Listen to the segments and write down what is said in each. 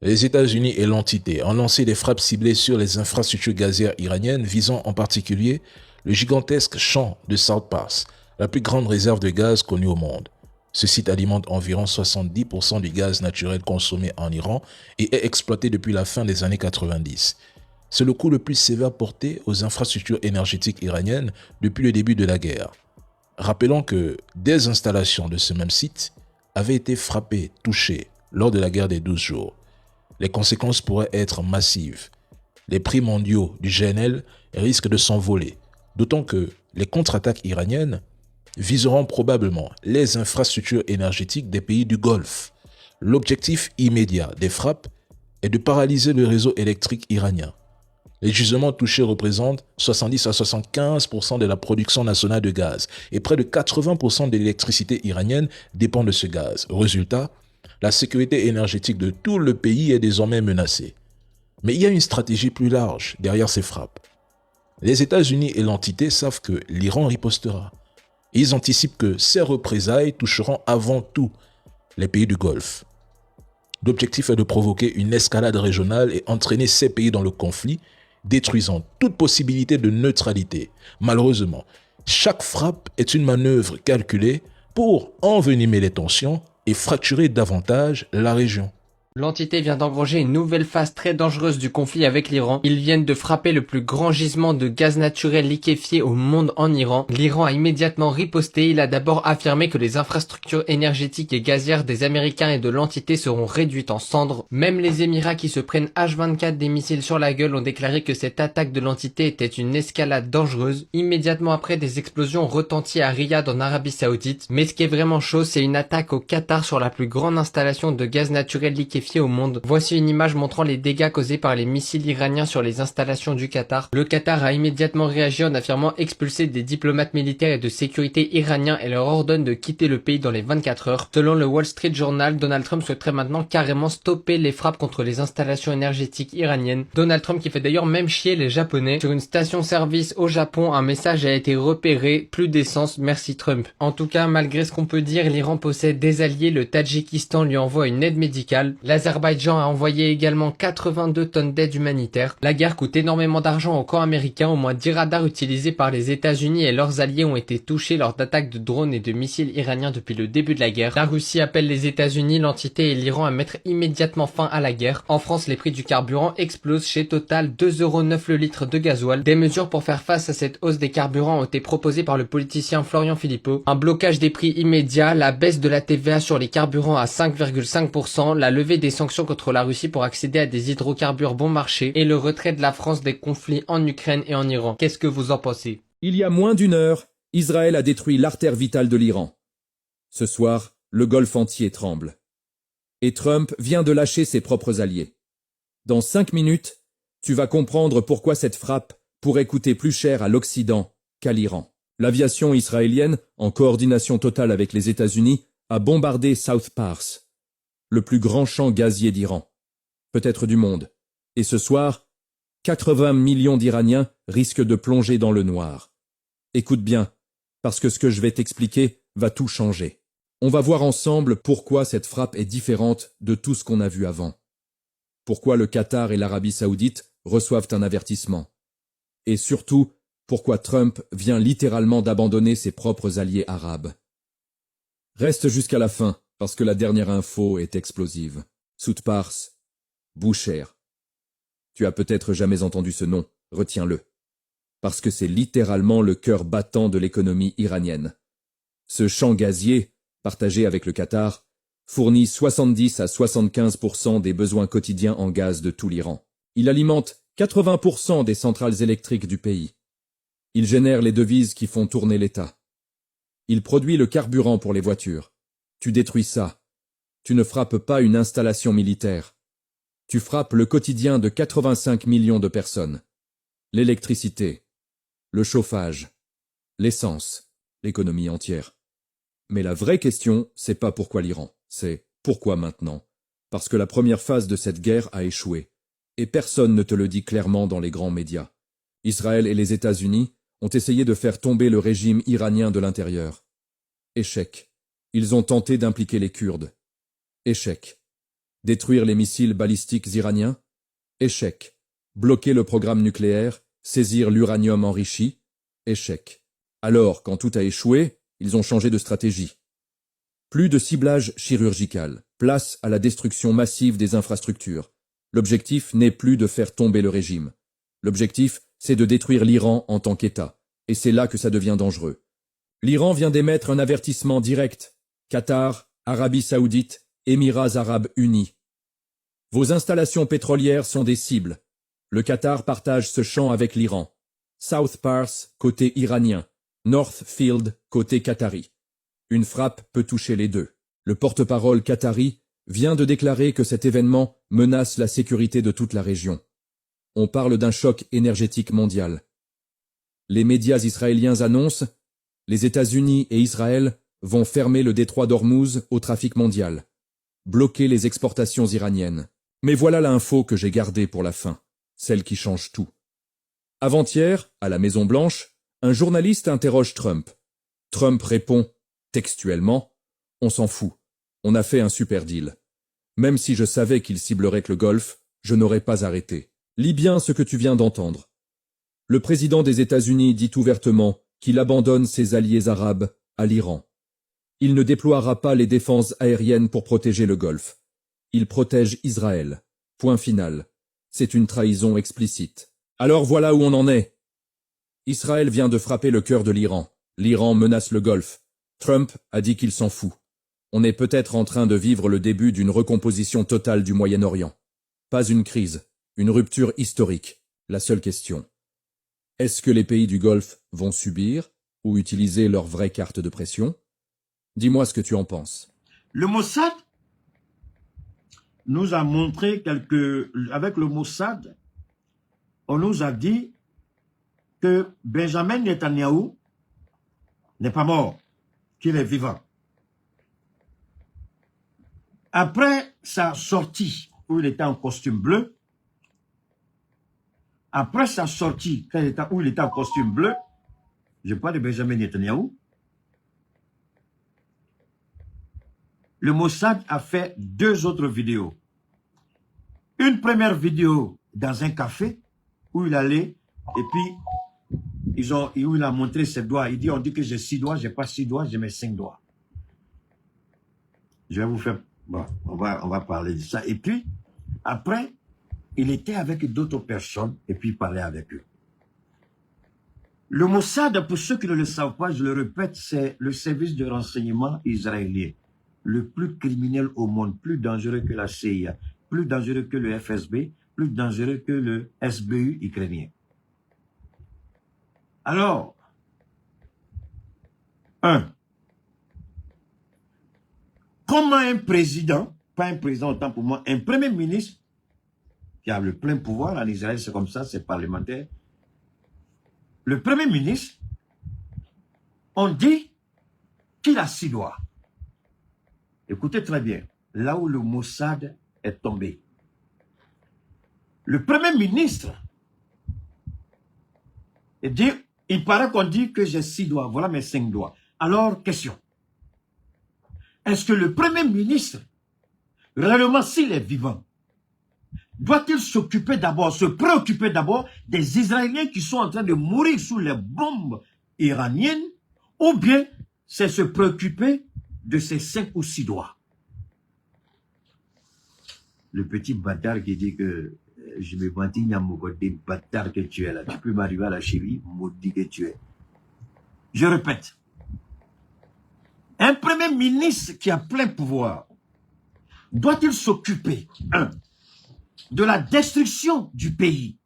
Les États-Unis et l'entité ont lancé des frappes ciblées sur les infrastructures gazières iraniennes, visant en particulier le gigantesque champ de South Pars, la plus grande réserve de gaz connue au monde. Ce site alimente environ 70% du gaz naturel consommé en Iran et est exploité depuis la fin des années 90. C'est le coup le plus sévère porté aux infrastructures énergétiques iraniennes depuis le début de la guerre. Rappelons que des installations de ce même site avaient été frappées, touchées lors de la guerre des 12 jours. Les conséquences pourraient être massives. Les prix mondiaux du GNL risquent de s'envoler, d'autant que les contre-attaques iraniennes viseront probablement les infrastructures énergétiques des pays du Golfe. L'objectif immédiat des frappes est de paralyser le réseau électrique iranien. Les gisements touchés représentent 70 à 75% de la production nationale de gaz et près de 80% de l'électricité iranienne dépend de ce gaz. Résultat, la sécurité énergétique de tout le pays est désormais menacée. Mais il y a une stratégie plus large derrière ces frappes. Les États-Unis et l'entité savent que l'Iran ripostera. Ils anticipent que ces représailles toucheront avant tout les pays du Golfe. L'objectif est de provoquer une escalade régionale et entraîner ces pays dans le conflit, détruisant toute possibilité de neutralité. Malheureusement, chaque frappe est une manœuvre calculée pour envenimer les tensions et fracturer davantage la région. L'entité vient d'engranger une nouvelle phase très dangereuse du conflit avec l'Iran. Ils viennent de frapper le plus grand gisement de gaz naturel liquéfié au monde en Iran. L'Iran a immédiatement riposté. Il a d'abord affirmé que les infrastructures énergétiques et gazières des Américains et de l'entité seront réduites en cendres. Même les Émirats qui se prennent H24 des missiles sur la gueule ont déclaré que cette attaque de l'entité était une escalade dangereuse. Immédiatement après, des explosions ont retenti à Riyad en Arabie Saoudite. Mais ce qui est vraiment chaud, c'est une attaque au Qatar sur la plus grande installation de gaz naturel liquéfié au monde. Voici une image montrant les dégâts causés par les missiles iraniens sur les installations du Qatar. Le Qatar a immédiatement réagi en affirmant expulser des diplomates militaires et de sécurité iraniens et leur ordonne de quitter le pays dans les 24 heures. Selon le Wall Street Journal, Donald Trump souhaiterait maintenant carrément stopper les frappes contre les installations énergétiques iraniennes. Donald Trump qui fait d'ailleurs même chier les Japonais. Sur une station-service au Japon, un message a été repéré: plus d'essence, merci Trump. En tout cas, malgré ce qu'on peut dire, l'Iran possède des alliés. Le Tadjikistan lui envoie une aide médicale. L'Azerbaïdjan a envoyé également 82 tonnes d'aide humanitaire. La guerre coûte énormément d'argent au camp américain. Au moins 10 radars utilisés par les États-Unis et leurs alliés ont été touchés lors d'attaques de drones et de missiles iraniens depuis le début de la guerre. La Russie appelle les États-Unis, l'entité et l'Iran à mettre immédiatement fin à la guerre. En France, les prix du carburant explosent. Chez Total, 2,09 € le litre de gasoil. Des mesures pour faire face à cette hausse des carburants ont été proposées par le politicien Florian Philippot. Un blocage des prix immédiat, la baisse de la TVA sur les carburants à 5,5%, la levée des sanctions contre la Russie pour accéder à des hydrocarbures bon marché et le retrait de la France des conflits en Ukraine et en Iran. Qu'est-ce que vous en pensez? Il y a moins d'une heure, Israël a détruit l'artère vitale de l'Iran. Ce soir, le Golfe entier tremble. Et Trump vient de lâcher ses propres alliés. Dans 5 minutes, tu vas comprendre pourquoi cette frappe pourrait coûter plus cher à l'Occident qu'à l'Iran. L'aviation israélienne, en coordination totale avec les États-Unis, a bombardé South Pars, le plus grand champ gazier d'Iran, peut-être du monde. Et ce soir, 80 millions d'Iraniens risquent de plonger dans le noir. Écoute bien, parce que ce que je vais t'expliquer va tout changer. On va voir ensemble pourquoi cette frappe est différente de tout ce qu'on a vu avant. Pourquoi le Qatar et l'Arabie Saoudite reçoivent un avertissement. Et surtout, pourquoi Trump vient littéralement d'abandonner ses propres alliés arabes. Reste jusqu'à la fin, parce que la dernière info est explosive. South Pars, Bushehr. Tu as peut-être jamais entendu ce nom, retiens-le. Parce que c'est littéralement le cœur battant de l'économie iranienne. Ce champ gazier, partagé avec le Qatar, fournit 70 à 75% des besoins quotidiens en gaz de tout l'Iran. Il alimente 80% des centrales électriques du pays. Il génère les devises qui font tourner l'État. Il produit le carburant pour les voitures. Tu détruis ça. Tu ne frappes pas une installation militaire. Tu frappes le quotidien de 85 millions de personnes. L'électricité, le chauffage, l'essence, l'économie entière. Mais la vraie question, c'est pas pourquoi l'Iran, c'est pourquoi maintenant. Parce que la première phase de cette guerre a échoué. Et personne ne te le dit clairement dans les grands médias. Israël et les États-Unis ont essayé de faire tomber le régime iranien de l'intérieur. Échec. Ils ont tenté d'impliquer les Kurdes. Échec. Détruire les missiles balistiques iraniens? Échec. Bloquer le programme nucléaire? Saisir l'uranium enrichi? Échec. Alors, quand tout a échoué, ils ont changé de stratégie. Plus de ciblage chirurgical, place à la destruction massive des infrastructures. L'objectif n'est plus de faire tomber le régime. L'objectif, c'est de détruire l'Iran en tant qu'État. Et c'est là que ça devient dangereux. L'Iran vient d'émettre un avertissement direct. Qatar, Arabie Saoudite, Émirats Arabes Unis. Vos installations pétrolières sont des cibles. Le Qatar partage ce champ avec l'Iran. South Pars, côté iranien. Northfield, côté qatari. Une frappe peut toucher les deux. Le porte-parole qatari vient de déclarer que cet événement menace la sécurité de toute la région. On parle d'un choc énergétique mondial. Les médias israéliens annoncent « Les États-Unis et Israël vont fermer le détroit d'Ormuz au trafic mondial, bloquer les exportations iraniennes. » Mais voilà l'info que j'ai gardée pour la fin, celle qui change tout. Avant-hier, à la Maison-Blanche, un journaliste interroge Trump. Trump répond, textuellement, « On s'en fout, on a fait un super deal. Même si je savais qu'il ciblerait que le Golfe, je n'aurais pas arrêté. » Lis bien ce que tu viens d'entendre. Le président des États-Unis dit ouvertement qu'il abandonne ses alliés arabes à l'Iran. Il ne déploiera pas les défenses aériennes pour protéger le Golfe. Il protège Israël. Point final. C'est une trahison explicite. Alors voilà où on en est. Israël vient de frapper le cœur de l'Iran. L'Iran menace le Golfe. Trump a dit qu'il s'en fout. On est peut-être en train de vivre le début d'une recomposition totale du Moyen-Orient. Pas une crise, une rupture historique. La seule question. Est-ce que les pays du Golfe vont subir ou utiliser leur vraie carte de pression? Dis-moi ce que tu en penses. Le Mossad nous a montré avec le Mossad, on nous a dit que Benjamin Netanyahou n'est pas mort, qu'il est vivant. Après sa sortie, où il était en costume bleu, après sa sortie, où il était en costume bleu, je parle de Benjamin Netanyahou, le Mossad a fait 2 autres vidéos. Une première vidéo dans un café où il allait et puis où il a montré ses doigts. Il dit, on dit que j'ai 6 doigts, j'ai pas 6 doigts, j'ai mes 5 doigts. Je vais vous faire, bon, on va parler de ça. Et puis, après, il était avec d'autres personnes et puis il parlait avec eux. Le Mossad, pour ceux qui ne le savent pas, je le répète, c'est le service de renseignement israélien. Le plus criminel au monde, plus dangereux que la CIA, plus dangereux que le FSB, plus dangereux que le SBU ukrainien. Alors, comment un président, pas un président autant pour moi, un premier ministre, qui a le plein pouvoir en Israël, c'est comme ça, c'est parlementaire, le premier ministre, on dit qu'il a 6 doigts. Écoutez très bien, là où le Mossad est tombé. Le premier ministre, il paraît qu'on dit que j'ai 6 doigts, voilà mes 5 doigts. Alors, question. Est-ce que le premier ministre, réellement s'il est vivant, doit-il s'occuper d'abord, se préoccuper d'abord des Israéliens qui sont en train de mourir sous les bombes iraniennes, ou bien c'est se préoccuper de ses 5 ou 6 doigts? Le petit bâtard qui dit que je me mentis, il y a mon côté bâtard que tu es là. Tu peux m'arriver à la cheville, maudit que tu es. Je répète. Un premier ministre qui a plein pouvoir, doit-il s'occuper, de la destruction du pays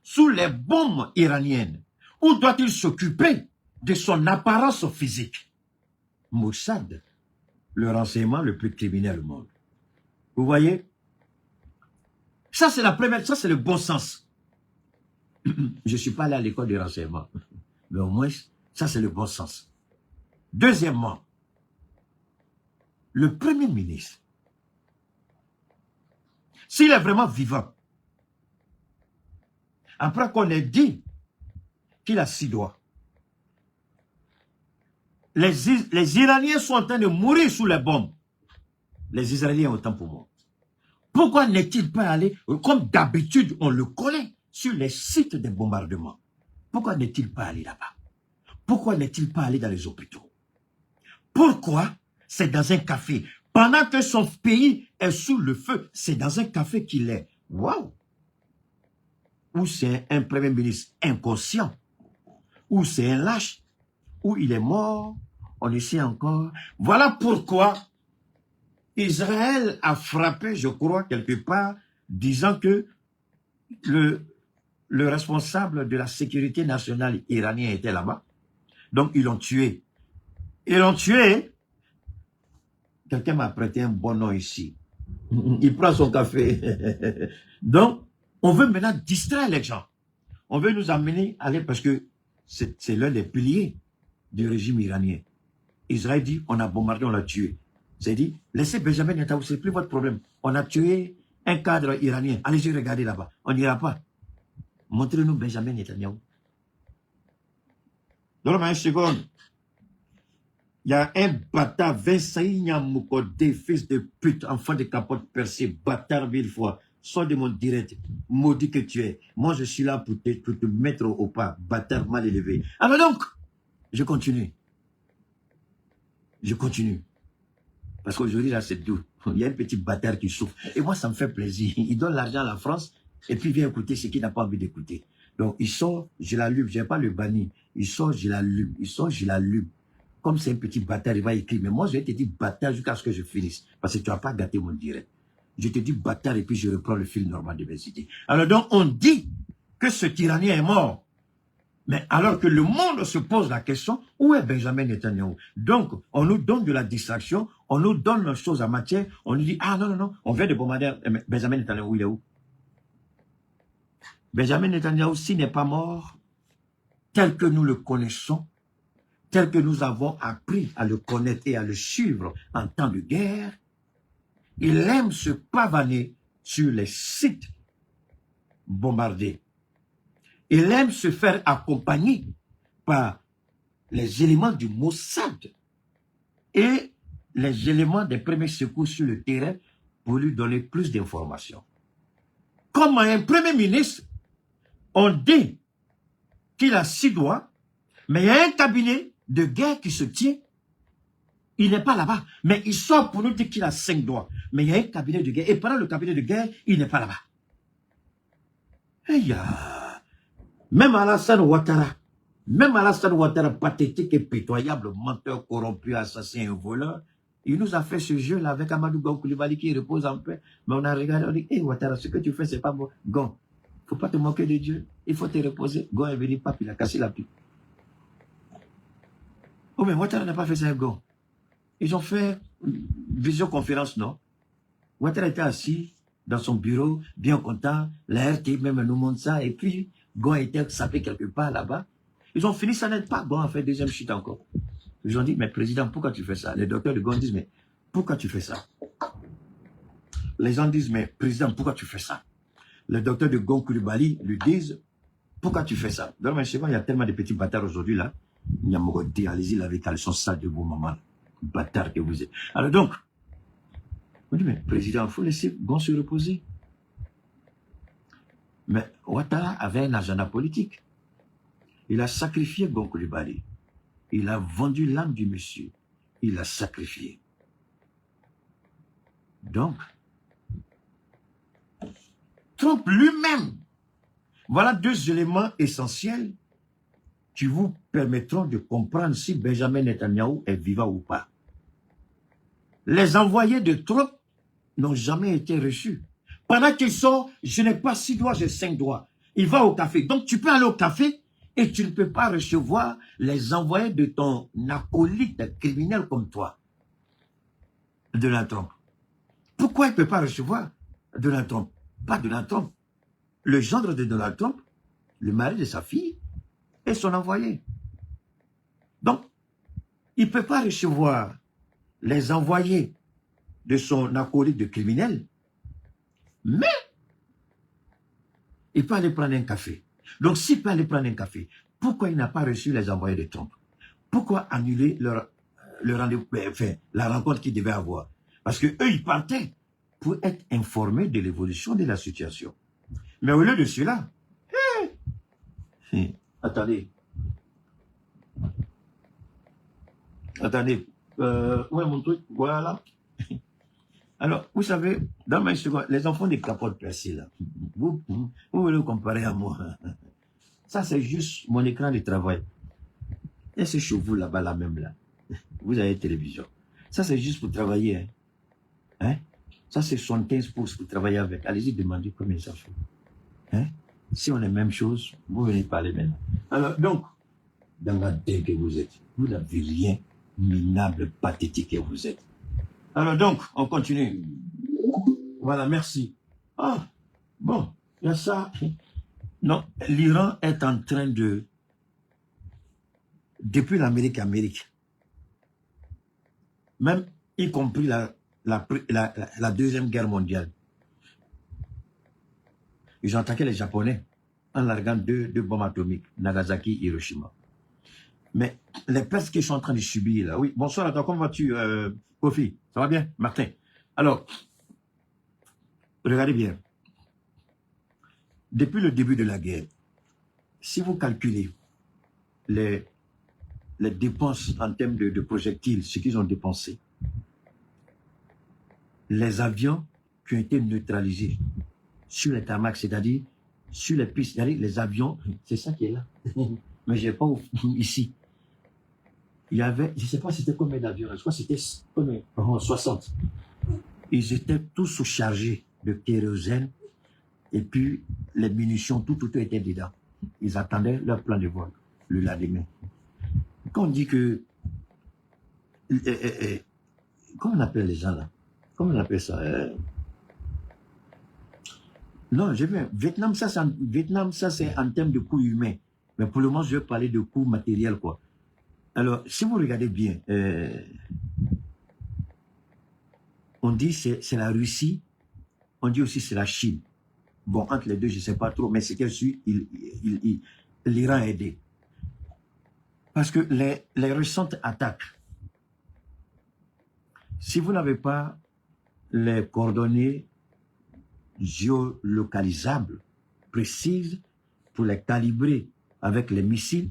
sous les bombes iraniennes, ou doit-il s'occuper de son apparence physique? Mossad, le renseignement le plus criminel au monde. Vous voyez? Ça, c'est la première, ça, c'est le bon sens. Je ne suis pas allé à l'école de renseignement, mais au moins, ça, c'est le bon sens. Deuxièmement, le Premier ministre, s'il est vraiment vivant, après qu'on ait dit qu'il a 6 doigts, les Iraniens sont en train de mourir sous les bombes. Les Israéliens, autant pour moi. Pourquoi n'est-il pas allé, comme d'habitude, on le connaît, sur les sites de bombardement? Pourquoi n'est-il pas allé là-bas? Pourquoi n'est-il pas allé dans les hôpitaux? Pourquoi c'est dans un café? Pendant que son pays est sous le feu, c'est dans un café qu'il est. Waouh! Ou c'est un premier ministre inconscient, ou c'est un lâche, ou il est mort, on le sait encore. Voilà pourquoi Israël a frappé, je crois, quelque part, disant que le responsable de la sécurité nationale iranien était là-bas. Donc, ils l'ont tué. Ils l'ont tué. Quelqu'un m'a prêté un bon nom ici. Il prend son café. Donc, on veut maintenant distraire les gens. On veut nous amener à aller, parce que c'est l'un des piliers du régime iranien. Israël dit, on a bombardé, on l'a tué. C'est dit, laissez Benjamin Netanyahu, c'est plus votre problème. On a tué un cadre iranien. Allez-y, regardez là-bas. On n'ira pas. Montrez-nous Benjamin Netanyahu. Donne-moi une seconde. Il y a un bâtard, Vincent Nyamoukodé, fils de pute, enfant de capote percée, bâtard mille fois. Sors de mon direct, maudit que tu es. Moi, je suis là pour te mettre au pas, bâtard mal élevé. Alors donc, je continue. Je continue. Parce qu'aujourd'hui, là, c'est doux. Il y a un petit bâtard qui souffre. Et moi, ça me fait plaisir. Il donne l'argent à la France et puis il vient écouter ce qu'il n'a pas envie d'écouter. Donc, il sort, je l'allume. Je n'ai pas le banni. Il sort, je l'allume. Il sort, je l'allume. Comme c'est un petit bâtard, il va écrire. Mais moi, je vais te dire bâtard jusqu'à ce que je finisse. Parce que tu n'as pas gâté mon direct. Je te dis bâtard et puis je reprends le fil normal de mes idées. Alors donc, on dit que ce tyrannien est mort. Mais alors que le monde se pose la question, où est Benjamin Netanyahu? Donc, on nous donne de la distraction, on nous donne une chose en matière, on nous dit, ah non, non, non, on vient de bombarder Benjamin Netanyahu, il est où? Benjamin Netanyahu, s'il n'est pas mort, tel que nous le connaissons, tel que nous avons appris à le connaître et à le suivre en temps de guerre, il aime se pavaner sur les sites bombardés. Il aime se faire accompagner par les éléments du Mossad et les éléments des premiers secours sur le terrain pour lui donner plus d'informations. Comme un premier ministre, on dit qu'il a 6 doigts, mais il y a un cabinet de guerre qui se tient. Il n'est pas là-bas, mais il sort pour nous dire qu'il a 5 doigts. Mais il y a un cabinet de guerre, et pendant le cabinet de guerre, il n'est pas là-bas. Même Alassane Ouattara, pathétique et pitoyable, menteur, corrompu, assassin et voleur, il nous a fait ce jeu-là avec Amadou Gon Coulibaly qui repose en paix. Mais on a regardé, on dit, hé Ouattara, ce que tu fais, c'est pas bon. Gon, faut pas te moquer de Dieu, il faut te reposer. Gon est venu, pape, il a cassé la pipe. Oh, mais Ouattara n'a pas fait ça avec Gon. Ils ont fait une visioconférence, non? Ouattara était assis dans son bureau, bien content, la RT même nous montre ça, et puis Gon était sapé quelque part là-bas. Ils ont fini, ça n'aide pas. Gon a fait deuxième chute encore. Ils ont dit, mais président, pourquoi tu fais ça? Les docteurs de Gon disent, mais pourquoi tu fais ça? Les gens disent, mais président, pourquoi tu fais ça? Les docteurs de Gon Coulibaly lui disent, pourquoi tu fais ça? Donc, il y a tellement de petits bâtards aujourd'hui là. Nyamogodi, allez-y, laver caleçon sale de vos mamans. Bâtard que vous êtes. Alors donc, on dit, mais président, il faut laisser Gon se reposer. Mais Ouattara avait un agenda politique. Il a sacrifié Gon Coulibaly. Il a vendu l'âme du monsieur. Il l'a sacrifié. Donc, Trump lui-même, voilà 2 éléments essentiels qui vous permettront de comprendre si Benjamin Netanyahu est vivant ou pas. Les envoyés de Trump n'ont jamais été reçus. Pendant qu'ils sont, je n'ai pas 6 doigts, j'ai 5 doigts. Il va au café. Donc tu peux aller au café et tu ne peux pas recevoir les envoyés de ton acolyte criminel comme toi, Donald Trump. Pourquoi il ne peut pas recevoir Donald Trump? Pas Donald Trump. Le gendre de Donald Trump, le mari de sa fille, et son envoyé. Donc, il ne peut pas recevoir les envoyés de son acolyte de criminel, mais il peut aller prendre un café. Donc, s'il peut aller prendre un café, pourquoi il n'a pas reçu les envoyés de Trump? Pourquoi annuler le rendez-vous, enfin, la rencontre qu'il devait avoir? Parce que eux, ils partaient pour être informé de l'évolution de la situation. Mais au lieu de cela, attendez. Attendez. Où est mon truc? Voilà. Alors, vous savez, dans ma seconde, les enfants des capotes percées, là, vous voulez vous comparer à moi. Ça, c'est juste mon écran de travail. Et ce chevaux là-bas, là même, là. Vous avez télévision. Ça, c'est juste pour travailler. Hein? Ça, c'est 75 pouces pour travailler avec. Allez-y, demandez combien ça fait. Hein? Si on est même chose, vous venez parler maintenant. Alors, donc, dans la tête que vous êtes, vous n'avez rien, minable, pathétique que vous êtes. Alors donc, on continue. Voilà, merci. Ah, bon, il y a ça. Non, l'Iran est en train de, depuis l'Amérique, même y compris la Deuxième Guerre mondiale, ils ont attaqué les Japonais en larguant deux bombes atomiques, Nagasaki et Hiroshima. Mais les pertes qu'ils sont en train de subir là, oui, bonsoir, attends, comment vas-tu, Kofi? Ça va bien, Martin? Alors, regardez bien. Depuis le début de la guerre, si vous calculez les dépenses en termes de projectiles, ce qu'ils ont dépensé, les avions qui ont été neutralisés sur les tarmacs, c'est-à-dire sur les pistes, c'est-à-dire les avions, c'est ça qui est là. Mais je n'ai pas ici. Il y avait, je ne sais pas c'était combien d'avions, je crois que c'était 60. Ils étaient tous sous-chargés de kérosène et puis les munitions, tout était dedans. Ils attendaient leur plan de vol le lendemain. Quand on dit que... comment on appelle les gens là? Comment on appelle ça? Non, je vais. Vietnam, ça c'est en termes de coûts humains. Mais pour le moment, je vais parler de coûts matériels, quoi. Alors, si vous regardez bien, on dit c'est la Russie, on dit aussi c'est la Chine. Bon, entre les deux, je ne sais pas trop, mais c'est qu'elle suit, l'Iran a aidé. Parce que les récentes attaques, si vous n'avez pas les coordonnées géolocalisables précises pour les calibrer avec les missiles,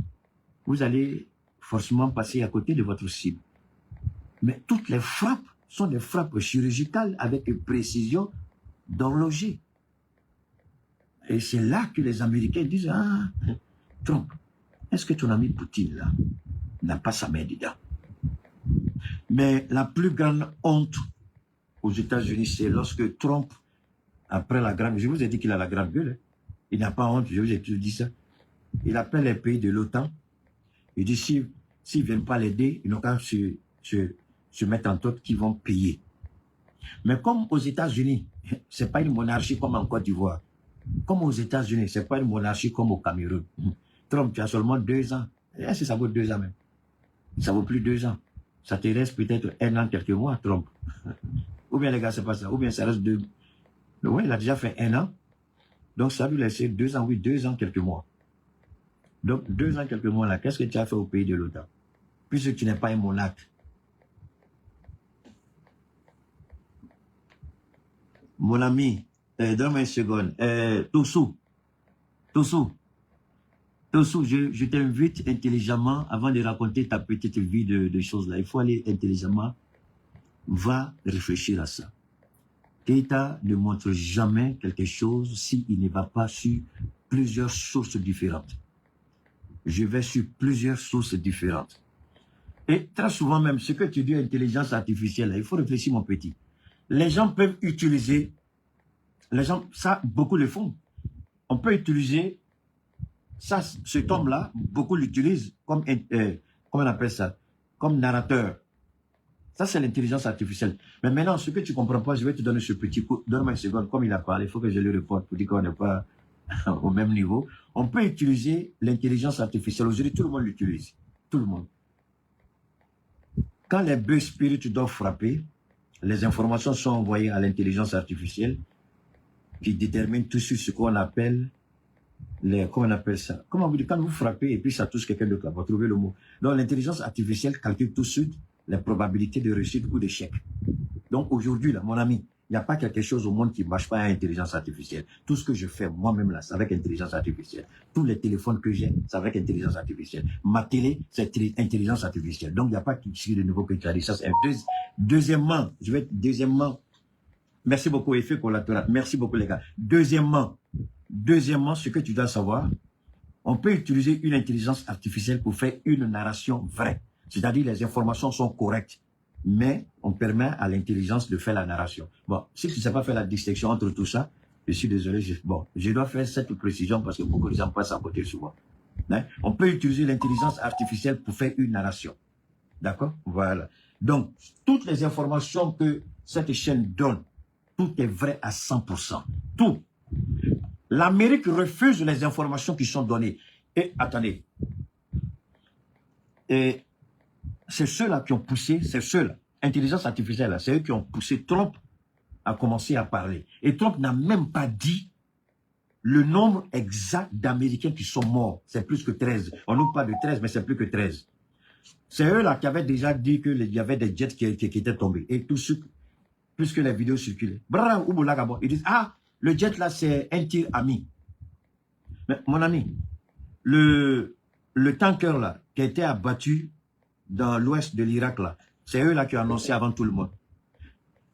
vous allez forcément passer à côté de votre cible. Mais toutes les frappes sont des frappes chirurgicales avec une précision d'horloger. Et c'est là que les Américains disent, ah, Trump, est-ce que ton ami Poutine, là, n'a pas sa main dedans? Mais la plus grande honte aux États-Unis, c'est lorsque Trump, après la grande... Je vous ai dit qu'il a la grande gueule. Hein. Il n'a pas honte, je vous ai toujours dit ça. Il appelle les pays de l'OTAN. Il dit, s'ils ne viennent pas l'aider, ils n'ont qu'à se mettre en tête qu'ils vont payer. Mais comme aux États-Unis, ce n'est pas une monarchie comme en Côte d'Ivoire. Comme aux États-Unis, ce n'est pas une monarchie comme au Cameroun. Trump, tu as seulement 2 ans. Est-ce que ça vaut 2 ans même? Ça vaut plus 2 ans. Ça te reste peut-être 1 an, quelques mois, Trump. Ou bien les gars, c'est pas ça. Ou bien ça reste 2. Oui, il a déjà fait 1 an. Donc ça lui laisse 2 ans, oui, 2 ans, quelques mois. Donc 2 ans, quelques mois là, qu'est-ce que tu as fait au pays de l'OTAN? Puisque tu n'es pas un monarque. Mon ami, donne-moi une seconde. Tossou, je t'invite intelligemment, avant de raconter ta petite vie de choses là, il faut aller intelligemment, va réfléchir à ça. Keïta ne montre jamais quelque chose s'il ne va pas sur plusieurs sources différentes. Je vais sur plusieurs sources différentes. Et très souvent même, ce que tu dis intelligence artificielle, là, il faut réfléchir mon petit. Les gens peuvent utiliser, ça, beaucoup le font. On peut utiliser, ça, cet homme-là, beaucoup l'utilisent comme, comment on appelle ça, comme narrateur. Ça, c'est l'intelligence artificielle. Mais maintenant, ce que tu ne comprends pas, je vais te donner ce petit coup. Donne-moi une seconde, comme il a parlé, il faut que je lui réponde pour dire qu'on n'est pas au même niveau. On peut utiliser l'intelligence artificielle. Aujourd'hui, tout le monde l'utilise. Tout le monde. Quand les bœufs spirites doivent frapper, les informations sont envoyées à l'intelligence artificielle qui détermine tout sur ce qu'on appelle comment on appelle ça? Comment vous dites, quand vous frappez et puis ça touche quelqu'un d'autre, vous trouvez le mot. Donc l'intelligence artificielle calcule tout de suite les probabilités de réussite ou d'échec. Donc aujourd'hui, là, mon ami, Il n'y a pas quelque chose au monde qui ne marche pas à intelligence artificielle. Tout ce que je fais moi-même là, c'est avec intelligence artificielle. Tous les téléphones que j'ai, c'est avec intelligence artificielle. Ma télé, c'est intelligence artificielle. Donc, il n'y a pas quelque chose de nouveau que tu as dit. Ça, c'est deuxièmement, merci beaucoup, effet collatéral. Merci beaucoup, les gars. Deuxièmement, ce que tu dois savoir, on peut utiliser une intelligence artificielle pour faire une narration vraie. C'est-à-dire les informations sont correctes, mais on permet à l'intelligence de faire la narration. Bon, si tu ne sais pas faire la distinction entre tout ça, je suis désolé, je dois faire cette précision parce que beaucoup de gens passent à côté souvent. Hein? On peut utiliser l'intelligence artificielle pour faire une narration. D'accord? Voilà. Donc, toutes les informations que cette chaîne donne, tout est vrai à 100%. Tout. L'Amérique refuse les informations qui sont données. Et attendez. Et c'est ceux-là qui ont poussé, c'est ceux-là, intelligence artificielle, c'est eux qui ont poussé Trump à commencer à parler. Et Trump n'a même pas dit le nombre exact d'Américains qui sont morts. C'est plus que 13. On nous parle de 13, mais c'est plus que 13. C'est eux-là qui avaient déjà dit qu'il y avait des jets qui étaient tombés. Et tout ce, puisque les vidéos circulaient. Ils disent, ah, le jet là, c'est un tir ami. Mais mon ami, le tanker là, qui a été abattu dans l'ouest de l'Irak là, c'est eux là qui ont annoncé avant tout le monde.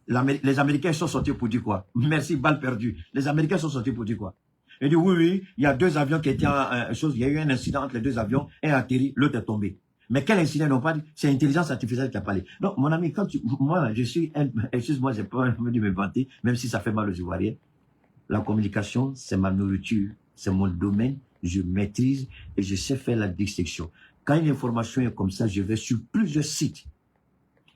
Les Américains sont sortis pour dire quoi? Merci, balle perdue. Les Américains sont sortis pour dire quoi? Ils disent, oui, il y a deux avions qui étaient il y a eu un incident entre les deux avions, un a atterri, l'autre est tombé. Mais quel incident n'ont pas dit? C'est l'intelligence artificielle qui a parlé. Donc, mon ami, moi, je suis, excuse-moi, j'ai pas envie de me vanter, même si ça fait mal aux Ivoiriens. La communication, c'est ma nourriture, c'est mon domaine, je maîtrise et je sais faire la distinction. Quand une information est comme ça, je vais sur plusieurs sites.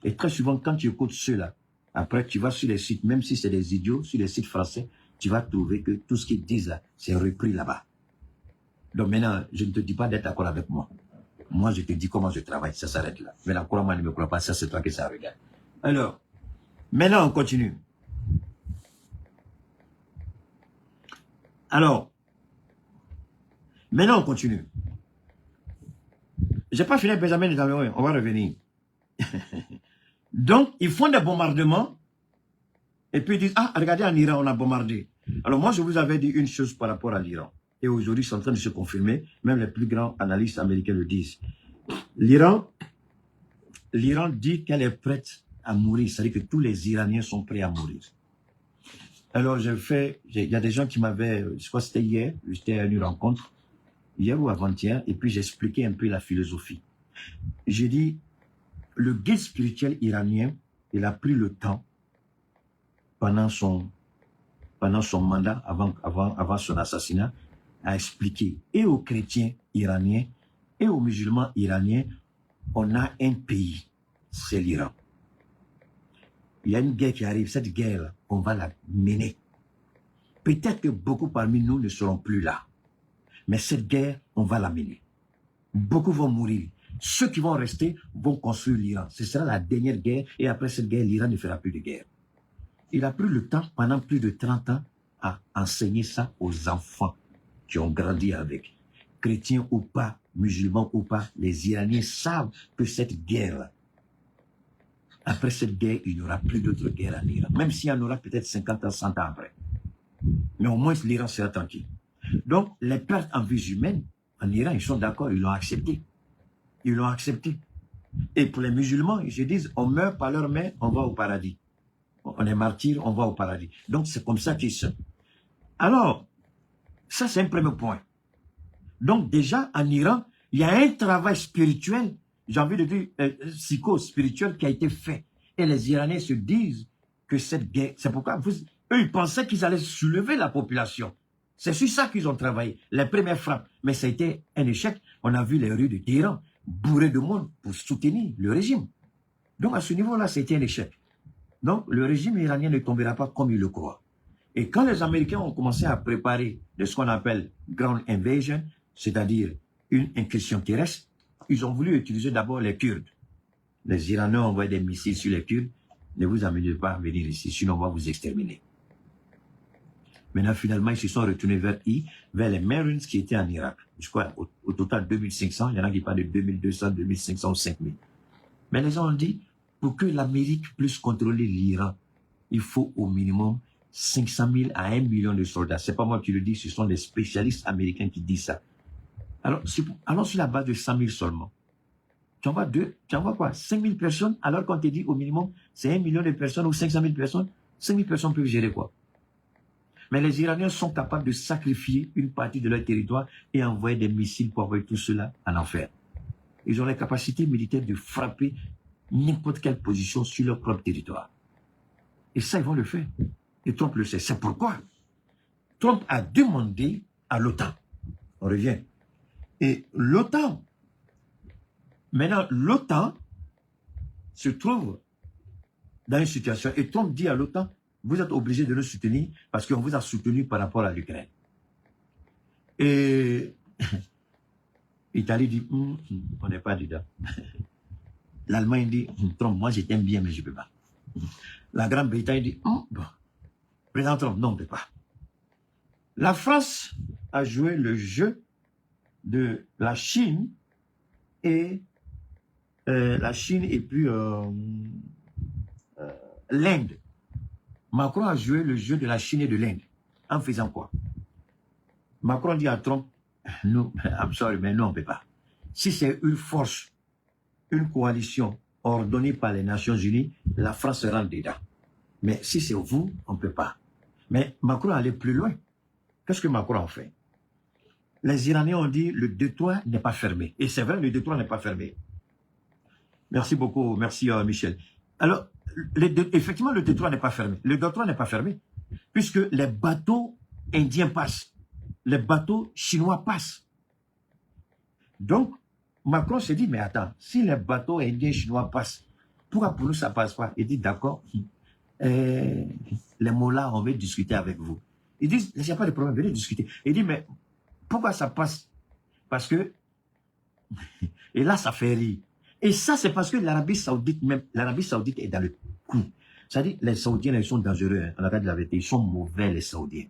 Et très souvent, quand tu écoutes ceux-là, après, tu vas sur les sites, même si c'est des idiots, sur les sites français, tu vas trouver que tout ce qu'ils disent là, c'est repris là-bas. Donc maintenant, je ne te dis pas d'être d'accord avec moi. Moi, je te dis comment je travaille, ça s'arrête là. Mais la croix-moi ne me croit pas, ça c'est toi qui ça regarde. Alors, maintenant on continue. Alors, maintenant on continue. J'ai pas fini Benjamin Netanyahu, on va revenir. Donc, ils font des bombardements et puis ils disent, ah, regardez en Iran, on a bombardé. Alors moi, je vous avais dit une chose par rapport à l'Iran. Et aujourd'hui, c'est en train de se confirmer, même les plus grands analystes américains le disent. L'Iran dit qu'elle est prête à mourir, c'est-à-dire que tous les Iraniens sont prêts à mourir. Alors, il y a des gens qui m'avaient, je crois que c'était hier, j'étais à une rencontre, hier ou avant-hier, et puis j'ai expliqué un peu la philosophie. J'ai dit, le guide spirituel iranien, il a pris le temps, pendant son mandat, avant son assassinat, à expliquer et aux chrétiens iraniens et aux musulmans iraniens, on a un pays, c'est l'Iran. Il y a une guerre qui arrive, cette guerre, on va la mener. Peut-être que beaucoup parmi nous ne seront plus là, mais cette guerre, on va la mener. Beaucoup vont mourir. Ceux qui vont rester vont construire l'Iran. Ce sera la dernière guerre et après cette guerre, l'Iran ne fera plus de guerre. Il a pris le temps, pendant plus de 30 ans, à enseigner ça aux enfants qui ont grandi avec. Chrétiens ou pas, musulmans ou pas, les Iraniens savent que cette guerre, après cette guerre, il n'y aura plus d'autres guerres en Iran. Même s'il y en aura peut-être 50 ans, 100 ans après. Mais au moins, l'Iran sera tranquille. Donc, les pertes en vies humaines, en Iran, ils sont d'accord, ils l'ont accepté. Ils l'ont accepté. Et pour les musulmans, ils se disent, on meurt par leurs mains, on va au paradis. On est martyr, on va au paradis. Donc, c'est comme ça qu'ils sont. Alors, ça, c'est un premier point. Donc, déjà, en Iran, il y a un travail spirituel, j'ai envie de dire, psycho-spirituel qui a été fait. Et les Iraniens se disent que cette guerre, c'est pourquoi eux, ils pensaient qu'ils allaient soulever la population. C'est sur ça qu'ils ont travaillé, les premières frappes. Mais ça a été un échec. On a vu les rues de Téhéran bourrées de monde pour soutenir le régime. Donc, à ce niveau-là, c'était un échec. Donc, le régime iranien ne tombera pas comme il le croit. Et quand les Américains ont commencé à préparer de ce qu'on appelle Ground Invasion, c'est-à-dire une incursion terrestre, ils ont voulu utiliser d'abord les Kurdes. Les Iraniens ont envoyé des missiles sur les Kurdes. Ne vous amusez pas à venir ici, sinon on va vous exterminer. Maintenant, finalement, ils se sont retournés vers les Marines qui étaient en Irak. Je crois, au total 2500, il y en a qui parlent de 2200, 2500 ou 5000. Mais les gens ont dit, pour que l'Amérique puisse contrôler l'Iran, il faut au minimum 500 000 à 1 million de soldats. C'est pas moi qui le dis, ce sont des spécialistes américains qui disent ça. Alors, sur la base de 100 000 seulement, tu envoies quoi? 5 000 personnes, alors qu'on te dit au minimum, c'est 1 million de personnes ou 500 000 personnes. 5 000 personnes peuvent gérer quoi? Mais les Iraniens sont capables de sacrifier une partie de leur territoire et envoyer des missiles pour envoyer tout cela en enfer. Ils ont la capacité militaire de frapper n'importe quelle position sur leur propre territoire. Et ça, ils vont le faire. Et Trump le sait. C'est pourquoi Trump a demandé à l'OTAN. On revient. Et l'OTAN, maintenant, l'OTAN se trouve dans une situation, et Trump dit à l'OTAN, vous êtes obligés de nous soutenir parce qu'on vous a soutenu par rapport à l'Ukraine. Et l'Italie dit, on n'est pas dedans. L'Allemagne dit, Trump, moi je t'aime bien, mais je ne peux pas. La Grande-Bretagne dit, bon, président Trump, non, on ne peut pas. La France a joué le jeu de la Chine et puis l'Inde. Macron a joué le jeu de la Chine et de l'Inde. En faisant quoi? Macron dit à Trump, non, I'm sorry, mais non, on ne peut pas. Si c'est une force, une coalition ordonnée par les Nations Unies, la France se rentre dedans. Mais si c'est vous, on ne peut pas. Mais Macron allait plus loin. Qu'est-ce que Macron a fait? Les Iraniens ont dit, le détroit n'est pas fermé. Et c'est vrai, le détroit n'est pas fermé. Merci beaucoup, merci Michel. Alors, effectivement, le détroit n'est pas fermé. Le détroit n'est pas fermé, puisque les bateaux indiens passent. Les bateaux chinois passent. Donc, Macron s'est dit, mais attends, si les bateaux indiens chinois passent, pourquoi pour nous ça passe pas? Il dit, d'accord, les mollahs, on veut discuter avec vous. Ils disent, il n'y a pas de problème, venez discuter. Il dit, mais pourquoi ça passe? Parce que, et là, ça fait rire. Et ça, c'est parce que l'Arabie Saoudite, même, l'Arabie Saoudite est dans le coup. C'est-à-dire, les Saoudiens, ils sont dangereux, hein, on a de la vérité, ils sont mauvais, les Saoudiens.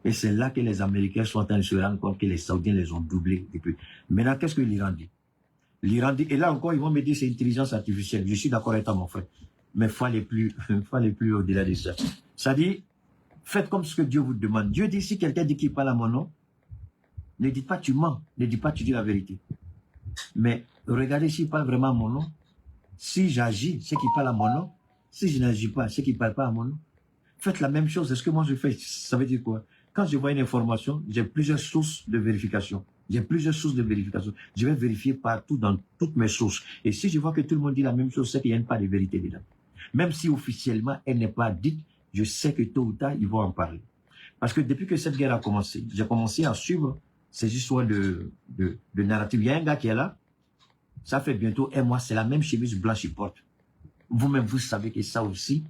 Et c'est là que les Américains sont en train de se rendre compte que les Saoudiens les ont doublés depuis. Maintenant, qu'est-ce que l'Iran dit? L'Iran dit, et là encore, ils vont me dire c'est intelligence artificielle. Je suis d'accord avec toi, mon frère. Mais il faut aller plus au-delà de ça. Ça dit, faites comme ce que Dieu vous demande. Dieu dit, si quelqu'un dit qu'il parle à mon nom, ne dites pas tu mens, ne dites pas tu dis la vérité. Mais regardez s'il parle vraiment à mon nom. Si j'agis, c'est qu'il parle à mon nom. Si je n'agis pas, c'est qu'il ne parle pas à mon nom. Faites la même chose. C'est ce que moi je fais. Ça veut dire quoi? Quand je vois une information, j'ai plusieurs sources de vérification. J'ai plusieurs sources de vérification. Je vais vérifier partout dans toutes mes sources. Et si je vois que tout le monde dit la même chose, c'est qu'il n'y a pas de vérité dedans. Même si officiellement elle n'est pas dite, je sais que tôt ou tard, ils vont en parler. Parce que depuis que cette guerre a commencé, j'ai commencé à suivre ces histoires de narrative. Il y a un gars qui est là, ça fait bientôt un mois, c'est la même chemise blanche qu'il porte. Vous-même, vous savez que ça aussi,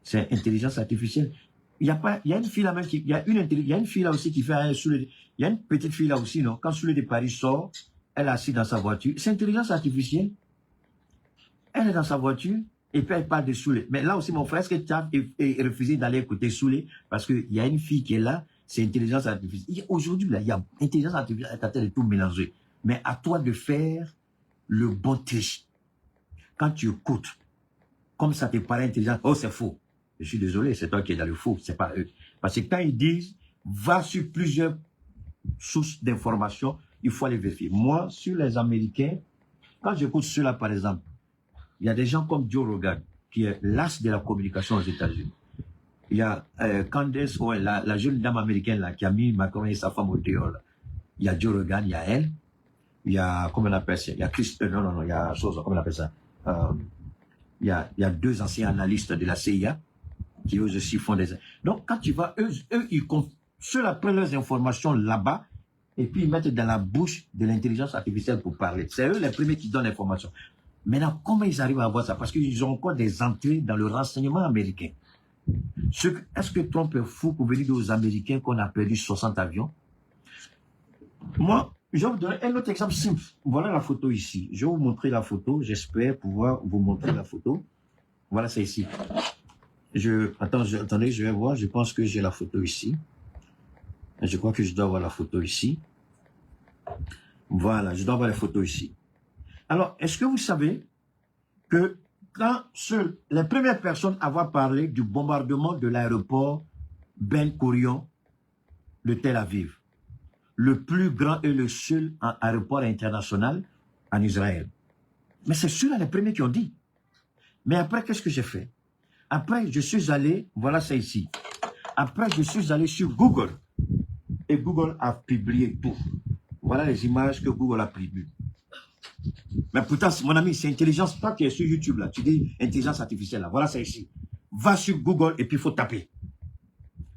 c'est intelligence artificielle. Il y a une fille là même il y a une fille là aussi qui fait un il y a une petite fille là aussi, non? Quand Soulé de Paris sort, elle est assise dans sa voiture. C'est intelligence artificielle. Elle est dans sa voiture et puis elle parle de Soulé. Mais là aussi, mon frère, est-ce que tu as refusé d'aller écouter Soulé? Parce qu'il y a une fille qui est là, c'est intelligence artificielle. Aujourd'hui, là, il y a intelligence artificielle, elle est en train de tout mélanger. Mais à toi de faire le bon triche. Quand tu écoutes, comme ça te paraît intelligent, oh, c'est faux. Je suis désolé, c'est toi qui es dans le faux, c'est pas eux. Parce que quand ils disent, va sur plusieurs sources d'informations, il faut aller vérifier. Moi, sur les Américains, quand j'écoute cela, par exemple, il y a des gens comme Joe Rogan, qui est l'as de la communication aux États-Unis. Il y a Candace Owens, la jeune dame américaine là, qui a mis Macron et sa femme au dehors. Là. Il y a Joe Rogan, il y a elle. Il y a, comment on appelle ça? Il y a Chris, non, il y a chose, comment on appelle ça? Il y a deux anciens analystes de la CIA qui eux aussi font des... Donc, quand tu vas, eux ceux-là prennent leurs informations là-bas et puis ils mettent dans la bouche de l'intelligence artificielle pour parler. C'est eux les premiers qui donnent l'information. Maintenant, comment ils arrivent à avoir ça? Parce qu'ils ont encore des entrées dans le renseignement américain. Est-ce que Trump est fou pour venir dire aux Américains qu'on a perdu 60 avions? Moi, je vais vous donner un autre exemple simple. Voilà la photo ici. Je vais vous montrer la photo. J'espère pouvoir vous montrer la photo. Voilà, c'est ici. Attendez, je vais voir. Je pense que j'ai la photo ici. Je crois que je dois avoir la photo ici. Voilà, je dois avoir la photo ici. Alors, est-ce que vous savez que quand les premières personnes à avoir parlé du bombardement de l'aéroport Ben Gurion de Tel Aviv, le plus grand et le seul aéroport international en Israël. Mais c'est ceux-là les premiers qui ont dit. Mais après, qu'est-ce que j'ai fait? Après, je suis allé, voilà ça ici. Après, je suis allé sur Google. Et Google a publié tout. Voilà les images que Google a publiées. Mais pourtant, mon ami, c'est intelligence. Toi qui es sur YouTube, là, tu dis intelligence artificielle, là. Voilà ça ici. Va sur Google et puis il faut taper.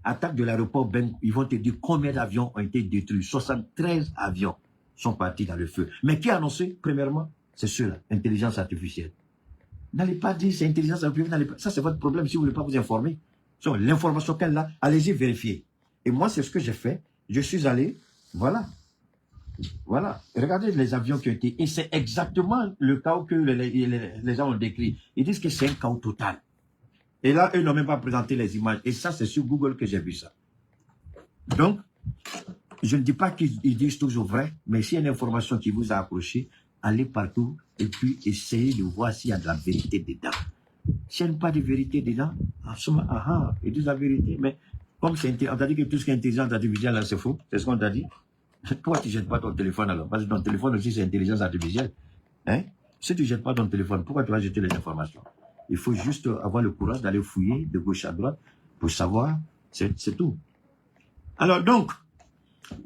Attaque de l'aéroport Ben, ils vont te dire combien d'avions ont été détruits. 73 avions sont partis dans le feu. Mais qui a annoncé, premièrement? C'est ceux-là, intelligence artificielle. N'allez pas dire c'est intelligence artificielle. Ça, c'est votre problème si vous ne voulez pas vous informer. L'information qu'elle a, allez-y vérifier. Et moi, c'est ce que j'ai fait. Je suis allé, voilà. Voilà. Regardez les avions qui ont été. Et c'est exactement le chaos que les gens ont décrit. Ils disent que c'est un chaos total. Et là, eux n'ont même pas présenté les images. Et ça, c'est sur Google que j'ai vu ça. Donc, je ne dis pas qu'ils disent toujours vrai, mais s'il y a une information qui vous a accroché, allez partout et puis essayez de voir s'il y a de la vérité dedans. S'il n'y a pas de vérité dedans, en ce moment, ils disent la vérité. Mais comme on t'a dit que tout ce qui est intelligence artificielle, c'est faux. C'est ce qu'on t'a dit. Pourquoi tu ne jettes pas ton téléphone alors? Parce que ton téléphone aussi, c'est intelligence artificielle. Hein? Si tu ne jettes pas ton téléphone, pourquoi tu vas jeter les informations? Il faut juste avoir le courage d'aller fouiller de gauche à droite pour savoir, c'est tout. Alors donc,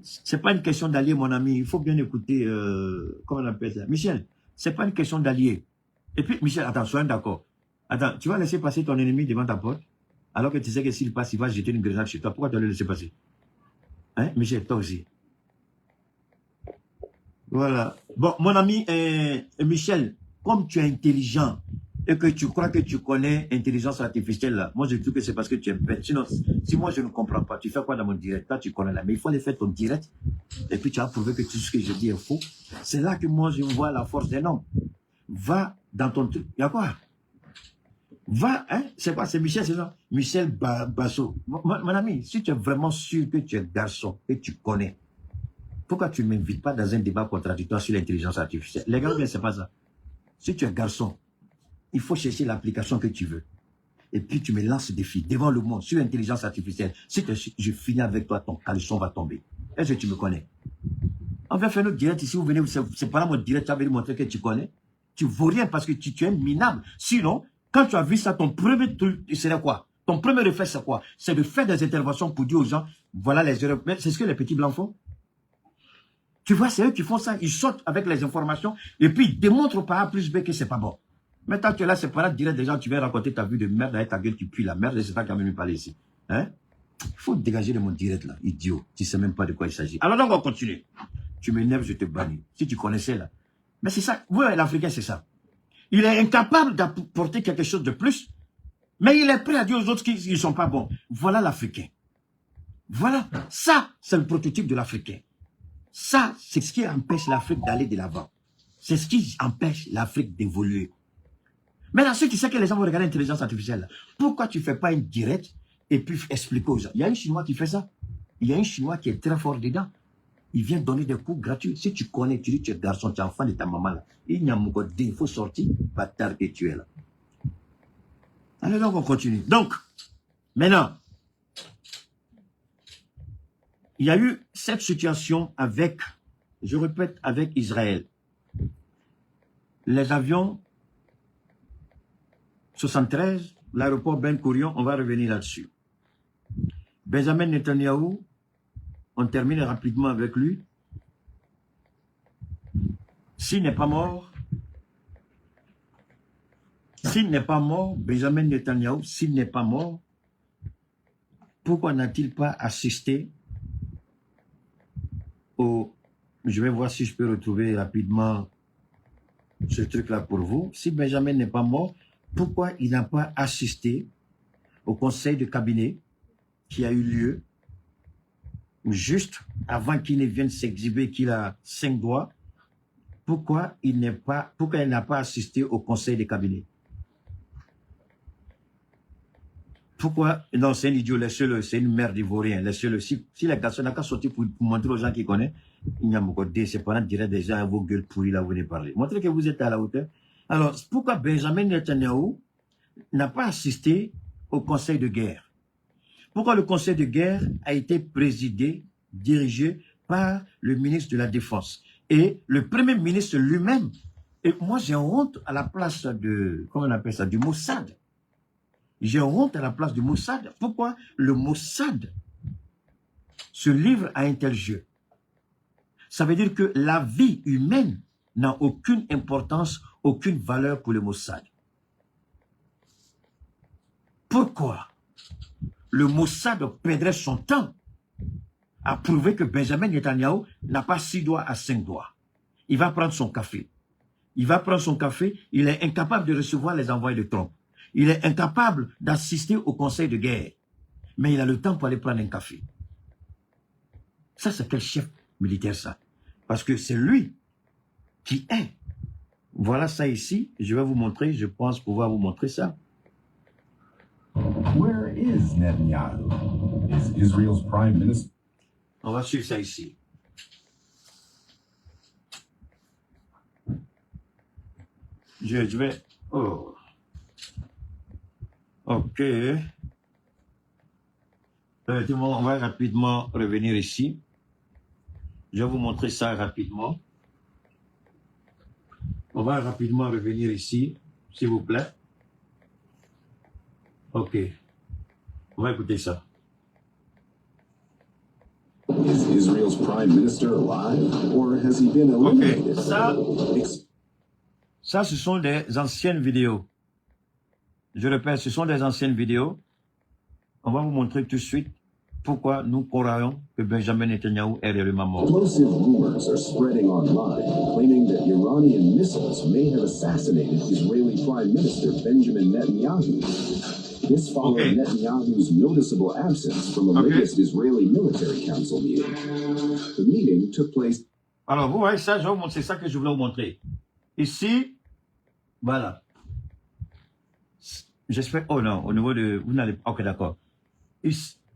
c'est pas une question d'allier, mon ami. Il faut bien écouter, comment on appelle ça? Michel, c'est pas une question d'allier. Et puis, Michel, attends, soyons d'accord. Attends, tu vas laisser passer ton ennemi devant ta porte, alors que tu sais que s'il passe, il va jeter une grenade chez toi. Pourquoi tu vas le laisser passer? Hein, Michel, toi aussi. Voilà. Bon, mon ami Michel, comme tu es intelligent et que tu crois que tu connais l'intelligence artificielle, là, moi je trouve que c'est parce que tu es bête. Sinon, si moi je ne comprends pas, tu fais quoi dans mon direct? Là, tu connais là. Mais il faut aller faire ton direct et puis tu as prouvé que tout ce que je dis est faux. C'est là que moi je vois la force d'un homme. Va dans ton truc. Il y a quoi? Va, hein? C'est quoi? C'est Michel, c'est ça? Michel Basso. Mon ami, si tu es vraiment sûr que tu es garçon et tu connais, pourquoi tu ne m'invites pas dans un débat contradictoire sur l'intelligence artificielle? Les gars, c'est pas ça. Si tu es garçon, il faut chercher l'application que tu veux. Et puis tu me lances des défis devant le monde sur l'intelligence artificielle. Si je finis avec toi, ton caleçon va tomber. Est-ce que tu me connais? On va faire notre direct ici. Vous venez, c'est pas là mon direct, tu vas venir montrer que tu connais. Tu vaux rien parce que tu es minable. Sinon, quand tu as vu ça, ton premier truc, c'est quoi? Ton premier réflexe, c'est quoi? C'est de faire des interventions pour dire aux gens, voilà les erreurs. Mais c'est ce que les petits blancs font. Tu vois, c'est eux qui font ça. Ils sortent avec les informations et puis ils démontrent par A plus B que c'est pas bon. Maintenant, tu es là, c'est pas là, direct des gens, tu viens raconter ta vie de merde avec ta gueule, tu pues la merde et c'est pas quand même parler ici. Hein? Il faut dégager de mon direct là, idiot. Tu sais même pas de quoi il s'agit. Alors donc, on continue. Tu m'énerves, je te bannis. Si tu connaissais là. Mais c'est ça. Vous, l'Africain, c'est ça. Il est incapable d'apporter quelque chose de plus, mais il est prêt à dire aux autres qu'ils ne sont pas bons. Voilà l'Africain. Voilà. Ça, c'est le prototype de l'Africain. Ça, c'est ce qui empêche l'Afrique d'aller de l'avant. C'est ce qui empêche l'Afrique d'évoluer. Maintenant, si tu sais que les gens vont regarder l'intelligence artificielle, pourquoi tu ne fais pas une directe et puis expliquer aux gens? Il y a un Chinois qui fait ça. Il y a un Chinois qui est très fort dedans. Il vient donner des cours gratuits. Si tu connais, tu dis tu es garçon, tu es enfant de ta maman là. Il faut sortir, bâtard que tu es là. Allez donc, on continue. Donc, maintenant, il y a eu cette situation avec, je répète, avec Israël. Les avions 73, l'aéroport Ben Gurion, on va revenir là-dessus. Benjamin Netanyahu, on termine rapidement avec lui. S'il n'est pas mort, Benjamin Netanyahu, s'il n'est pas mort, pourquoi n'a-t-il pas assisté au... Je vais voir si je peux retrouver rapidement ce truc-là pour vous. Si Benjamin n'est pas mort, pourquoi il n'a pas assisté au conseil de cabinet qui a eu lieu juste avant qu'il ne vienne s'exhiber qu'il a 5 doigts? Pourquoi il n'a pas assisté au conseil de cabinet? Pourquoi? Non, c'est un idiot, laissez-le, c'est une merde ivoirienne, laissez-le. Si les garçons n'ont qu'à sortir pour montrer aux gens qui connaissent, il n'y a pas de c'est pas direct des gens à vos gueules pourries là, vous venez parler. Montrez que vous êtes à la hauteur. Alors, pourquoi Benjamin Netanyahu n'a pas assisté au conseil de guerre? Pourquoi le conseil de guerre a été présidé, dirigé par le ministre de la Défense et le premier ministre lui-même? Et moi, j'ai honte à la place de, comment on appelle ça, du Mossad. J'ai honte à la place du Mossad. Pourquoi le Mossad se livre à un tel jeu? Ça veut dire que la vie humaine n'a aucune importance, aucune valeur pour le Mossad. Pourquoi le Mossad perdrait son temps à prouver que Benjamin Netanyahu n'a pas 6 doigts à 5 doigts? Il va prendre son café. Il va prendre son café, il est incapable de recevoir les envoyés de Trump. Il est incapable d'assister au conseil de guerre. Mais il a le temps pour aller prendre un café. Ça, c'est quel chef militaire, ça? Parce que c'est lui qui est. Voilà ça ici. Je vais vous montrer, je pense pouvoir vous montrer ça. Where is Netanyahu? Is Israel's prime minister? On va suivre ça ici. Je vais... Oh. Ok. Tout le monde, on va rapidement revenir ici. Je vais vous montrer ça rapidement. On va rapidement revenir ici, s'il vous plaît. Ok. On va écouter ça. Is Israel's prime minister alive, or has he been eliminated? Ça, ce sont des anciennes vidéos. Je répète, ce sont des anciennes vidéos. On va vous montrer tout de suite pourquoi nous croyons que Benjamin Netanyahu est réellement mort. Explosive rumors are spreading online, claiming that Iranian missiles may have assassinated Israeli Prime Minister Benjamin Netanyahu. This followed Netanyahu's noticeable absence from the latest Israeli Military Council meeting. The meeting took place. Alors, vous voyez ça, je vais vous montrer ça que je voulais vous montrer. Ici, voilà. J'espère, oh non, au niveau de, vous n'allez pas, ok, d'accord.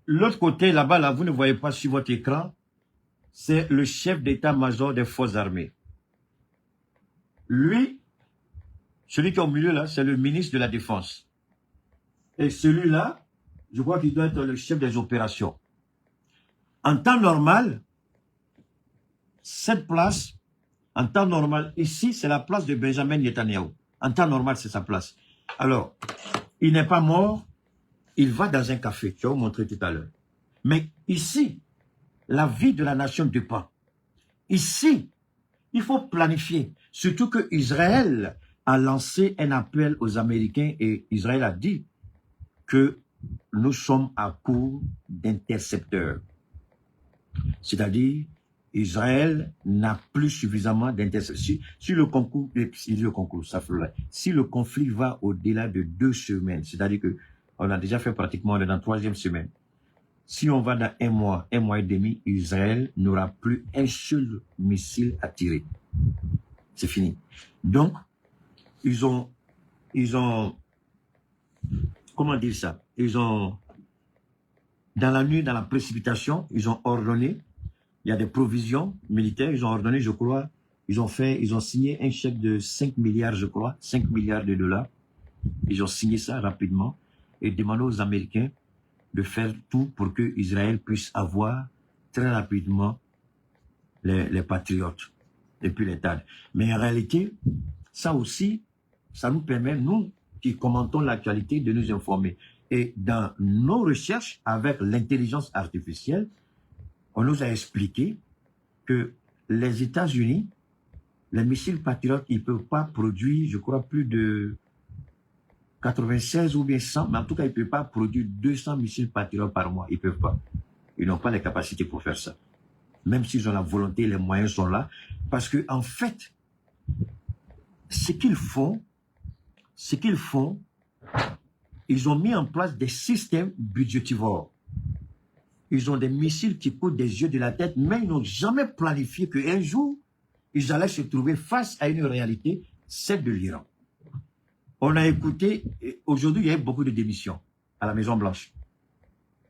L'autre côté, là-bas, là, vous ne voyez pas sur votre écran, c'est le chef d'état-major des forces armées. Lui, celui qui est au milieu, là, c'est le ministre de la Défense. Et celui-là, je crois qu'il doit être le chef des opérations. En temps normal, cette place, en temps normal, ici, c'est la place de Benjamin Netanyahu. En temps normal, c'est sa place. Alors, il n'est pas mort, il va dans un café, je vais vous montrer tout à l'heure. Mais ici, la vie de la nation dépend. Ici, il faut planifier. Surtout que Israël a lancé un appel aux Américains et Israël a dit que nous sommes à court d'intercepteurs. C'est-à-dire, Israël n'a plus suffisamment d'intercepteurs. Si le conflit va au-delà de 2 semaines, c'est-à-dire que on a déjà fait pratiquement, on est dans la 3e semaine. Si on va dans un mois et demi, Israël n'aura plus un seul missile à tirer. C'est fini. Donc, ils ont, comment dire ça? Ils ont, dans la nuit, dans la précipitation, ils ont ordonné, il y a des provisions militaires, ils ont ordonné, je crois, ils ont signé un chèque de 5 milliards, je crois, 5 milliards de dollars. Ils ont signé ça rapidement et demandé aux Américains de faire tout pour que Israël puisse avoir très rapidement les patriotes et puis les TAD. Mais en réalité, ça aussi, ça nous permet, nous qui commentons l'actualité, de nous informer. Et dans nos recherches avec l'intelligence artificielle, on nous a expliqué que les États-Unis, les missiles patriotes, ils ne peuvent pas produire, je crois, plus de 96 ou bien 100, mais en tout cas, ils ne peuvent pas produire 200 missiles patriotes par mois. Ils ne peuvent pas. Ils n'ont pas les capacités pour faire ça. Même s'ils ont la volonté, les moyens sont là. Parce que, en fait, ce qu'ils font, ils ont mis en place des systèmes budgétivores. Ils ont des missiles qui coûtent des yeux de la tête, mais ils n'ont jamais planifié qu'un jour, ils allaient se trouver face à une réalité, celle de l'Iran. On a écouté, aujourd'hui, il y a eu beaucoup de démissions à la Maison-Blanche.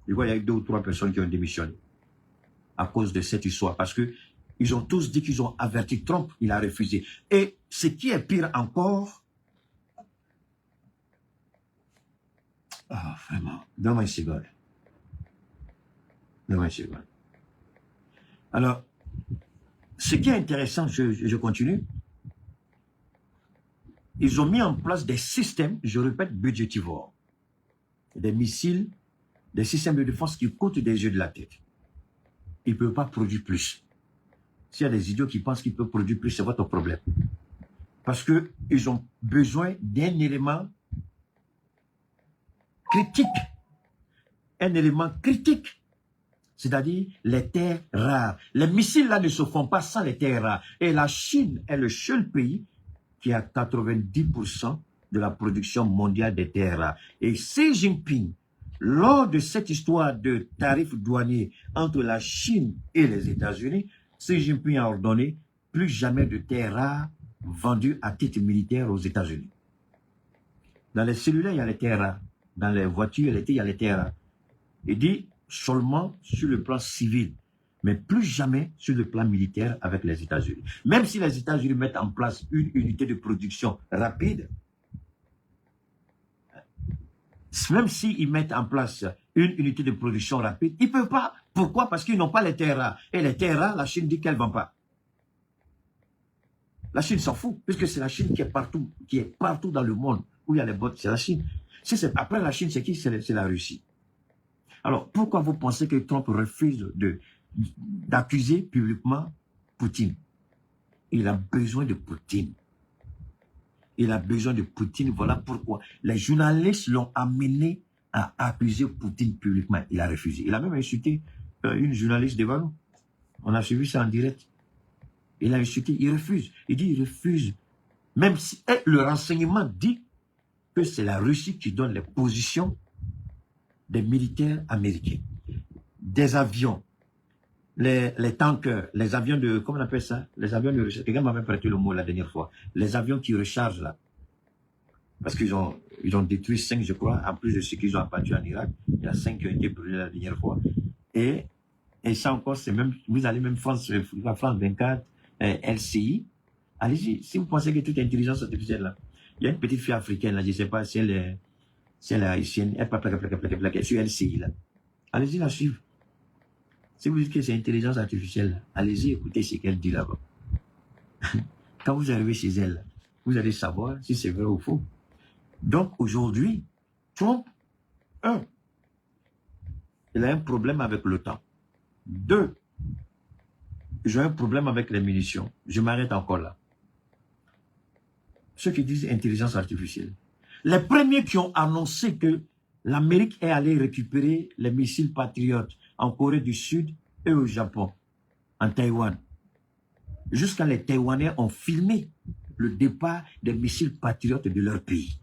Il y a eu 2 ou 3 personnes qui ont démissionné à cause de cette histoire. Parce qu'ils ont tous dit qu'ils ont averti Trump, il a refusé. Et ce qui est pire encore, Ah, vraiment. Donne-moi une seconde. Donne-moi une seconde. Alors, ce qui est intéressant, je continue. Ils ont mis en place des systèmes, je répète, budgétivores. Des missiles, des systèmes de défense qui coûtent des yeux de la tête. Ils ne peuvent pas produire plus. S'il y a des idiots qui pensent qu'ils peuvent produire plus, c'est votre problème. Parce qu'ils ont besoin d'un élément critique. Un élément critique. C'est-à-dire les terres rares. Les missiles là ne se font pas sans les terres rares. Et la Chine est le seul pays qui a 90% de la production mondiale des terres rares. Et Xi Jinping, lors de cette histoire de tarifs douaniers entre la Chine et les États-Unis, Xi Jinping a ordonné plus jamais de terres rares vendues à titre militaire aux États-Unis. Dans les cellulaires, il y a les terres rares. Dans les voitures, il y a les terres rares. Il dit seulement sur le plan civil, mais plus jamais sur le plan militaire avec les États-Unis. Même si les États-Unis mettent en place une unité de production rapide, même s'ils mettent en place une unité de production rapide, ils ne peuvent pas. Pourquoi? Parce qu'ils n'ont pas les terres rares. Et les terres rares, la Chine dit qu'elle ne vend pas. La Chine s'en fout, puisque c'est la Chine qui est partout dans le monde où il y a les bottes, c'est la Chine. Après la Chine, c'est qui? C'est la Russie. Alors, pourquoi vous pensez que Trump refuse d'accuser publiquement Poutine? Il a besoin de Poutine. Il a besoin de Poutine, voilà pourquoi. Les journalistes l'ont amené à accuser Poutine publiquement. Il a refusé. Il a même insulté une journaliste devant nous. On a suivi ça en direct. Il a insulté, il refuse. Il dit, il refuse. Même si le renseignement dit que c'est la Russie qui donne les positions des militaires américains. Des avions, les tankers, les avions de, comment on appelle ça? Les avions de recharge. Quelqu'un m'avait prêté le mot la dernière fois. Les avions qui rechargent là. Parce qu'ils ont détruit 5, je crois, en plus de ce qu'ils ont abattu en Irak. Il y a 5 qui ont été brûlés la dernière fois. Et ça encore, c'est même, vous allez même France 24, LCI. Allez-y, si vous pensez que toute intelligence artificielle là, il y a une petite fille africaine là, je ne sais pas si elle est haïtienne, elle parle sur LCI là. Allez-y la suivre. Si vous dites que c'est intelligence artificielle, allez-y écoutez ce qu'elle dit là-bas. Quand vous arrivez chez elle, vous allez savoir si c'est vrai ou faux. Donc aujourd'hui, Trump, 1, il a un problème avec le temps. 2, j'ai un problème avec les munitions. Je m'arrête encore là. Ceux qui disent intelligence artificielle. Les premiers qui ont annoncé que l'Amérique est allée récupérer les missiles patriotes en Corée du Sud et au Japon, en Taïwan. Jusqu'à les Taïwanais ont filmé le départ des missiles patriotes de leur pays.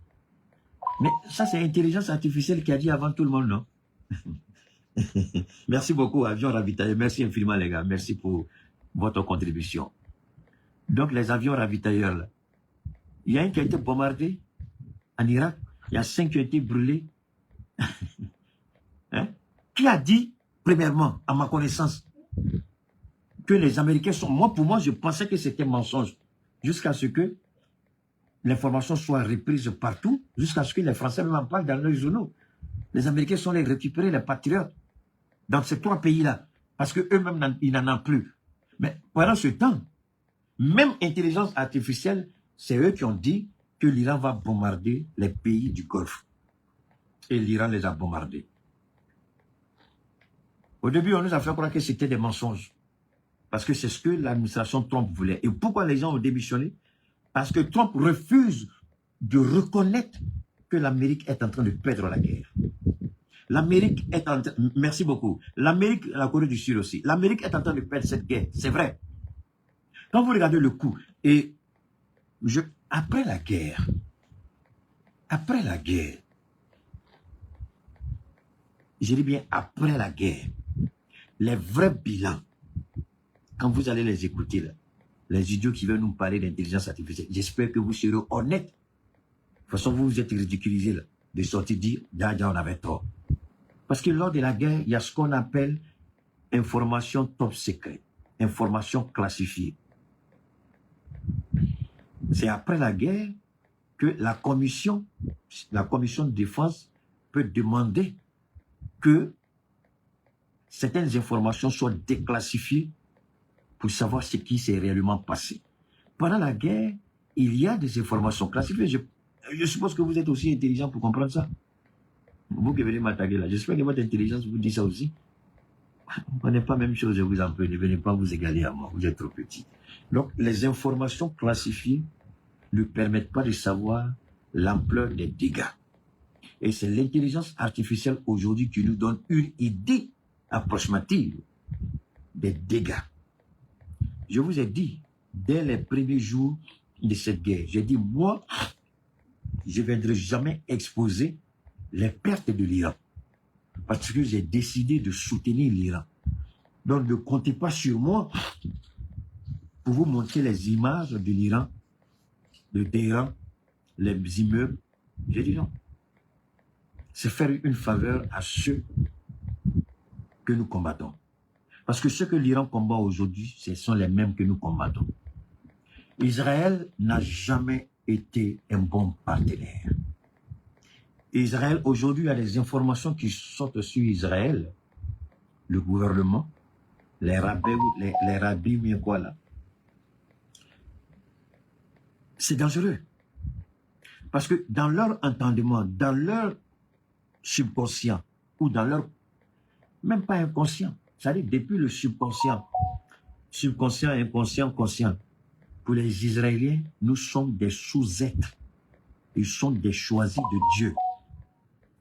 Mais ça, c'est l'intelligence artificielle qui a dit avant tout le monde, non? Merci beaucoup, avion ravitailleur. Merci infiniment, les gars. Merci pour votre contribution. Donc, les avions ravitailleurs, là, il y a un qui a été bombardé en Irak. Il y a 5 qui ont été brûlés. Hein? Qui a dit, premièrement, à ma connaissance, que les Américains sont... Pour moi, je pensais que c'était mensonge. Jusqu'à ce que l'information soit reprise partout, jusqu'à ce que les Français même en parlent dans leurs journaux. Les Américains sont allés récupérer les patriotes dans ces 3 pays-là, parce qu'eux-mêmes, ils n'en ont plus. Mais pendant ce temps, même intelligence artificielle, c'est eux qui ont dit que l'Iran va bombarder les pays du Golfe. Et l'Iran les a bombardés. Au début, on nous a fait croire que c'était des mensonges. Parce que c'est ce que l'administration Trump voulait. Et pourquoi les gens ont démissionné? Parce que Trump refuse de reconnaître que l'Amérique est en train de perdre la guerre. L'Amérique est en train... Merci beaucoup. L'Amérique, la Corée du Sud aussi. L'Amérique est en train de perdre cette guerre. C'est vrai. Quand vous regardez le coup, et après la guerre, je dis bien après la guerre, les vrais bilans, quand vous allez les écouter, là, les idiots qui veulent nous parler d'intelligence artificielle, j'espère que vous serez honnêtes. De toute façon, vous vous êtes ridiculisés là, de sortir dire, déjà on avait tort. Parce que lors de la guerre, il y a ce qu'on appelle information top secret, information classifiée. C'est après la guerre que la commission de défense peut demander que certaines informations soient déclassifiées pour savoir ce qui s'est réellement passé. Pendant la guerre, il y a des informations classifiées. Je suppose que vous êtes aussi intelligent pour comprendre ça. Vous qui venez m'attaquer là, j'espère que votre intelligence vous dit ça aussi. On n'est pas la même chose, je vous en prie, ne venez pas vous égaler à moi, vous êtes trop petit. Donc, les informations classifiées ne permettent pas de savoir l'ampleur des dégâts. Et c'est l'intelligence artificielle aujourd'hui qui nous donne une idée approximative des dégâts. Je vous ai dit, dès les premiers jours de cette guerre, j'ai dit, moi, je ne viendrai jamais exposer les pertes de l'Iran. Parce que j'ai décidé de soutenir l'Iran. Donc ne comptez pas sur moi pour vous montrer les images de l'Iran, de Téhéran, les immeubles. J'ai dit non. C'est faire une faveur à ceux que nous combattons. Parce que ceux que l'Iran combat aujourd'hui, ce sont les mêmes que nous combattons. Israël n'a jamais été un bon partenaire. Israël, aujourd'hui, a des informations qui sortent sur Israël, le gouvernement, les rabbis, mais quoi là. C'est dangereux. Parce que dans leur entendement, dans leur subconscient, ou dans leur, même pas inconscient, c'est-à-dire depuis le subconscient, inconscient, conscient, pour les Israéliens, nous sommes des sous-êtres. Ils sont des choisis de Dieu.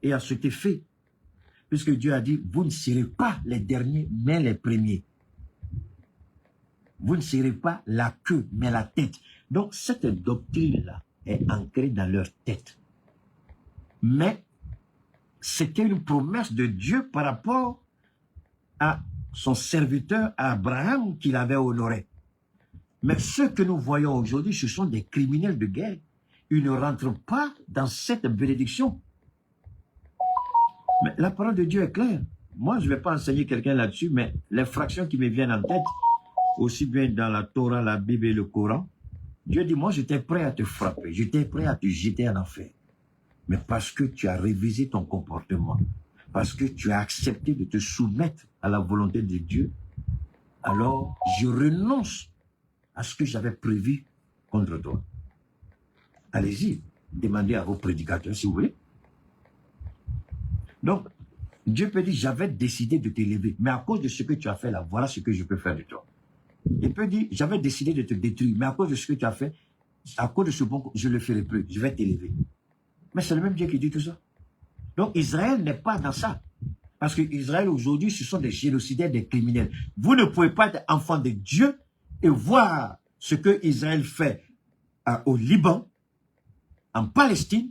Et à cet effet, puisque Dieu a dit, vous ne serez pas les derniers, mais les premiers. Vous ne serez pas la queue, mais la tête. Donc, cette doctrine-là est ancrée dans leur tête. Mais, c'était une promesse de Dieu par rapport à son serviteur Abraham qu'il avait honoré. Mais ceux que nous voyons aujourd'hui, ce sont des criminels de guerre. Ils ne rentrent pas dans cette bénédiction. Mais la parole de Dieu est claire. Moi, je ne vais pas enseigner quelqu'un là-dessus, mais les fractions qui me viennent en tête, aussi bien dans la Torah, la Bible et le Coran, Dieu dit, moi, j'étais prêt à te frapper, j'étais prêt à te jeter en enfer. Mais parce que tu as révisé ton comportement, parce que tu as accepté de te soumettre à la volonté de Dieu, alors je renonce à ce que j'avais prévu contre toi. Allez-y, demandez à vos prédicateurs si vous voulez. Donc, Dieu peut dire, j'avais décidé de t'élever, mais à cause de ce que tu as fait là, voilà ce que je peux faire de toi. Il peut dire, j'avais décidé de te détruire, mais à cause de ce que tu as fait, à cause de ce bon, je ne le ferai plus, je vais t'élever. Mais c'est le même Dieu qui dit tout ça. Donc, Israël n'est pas dans ça. Parce que Israël aujourd'hui, ce sont des génocidaires, des criminels. Vous ne pouvez pas être enfant de Dieu et voir ce que Israël fait au Liban, en Palestine,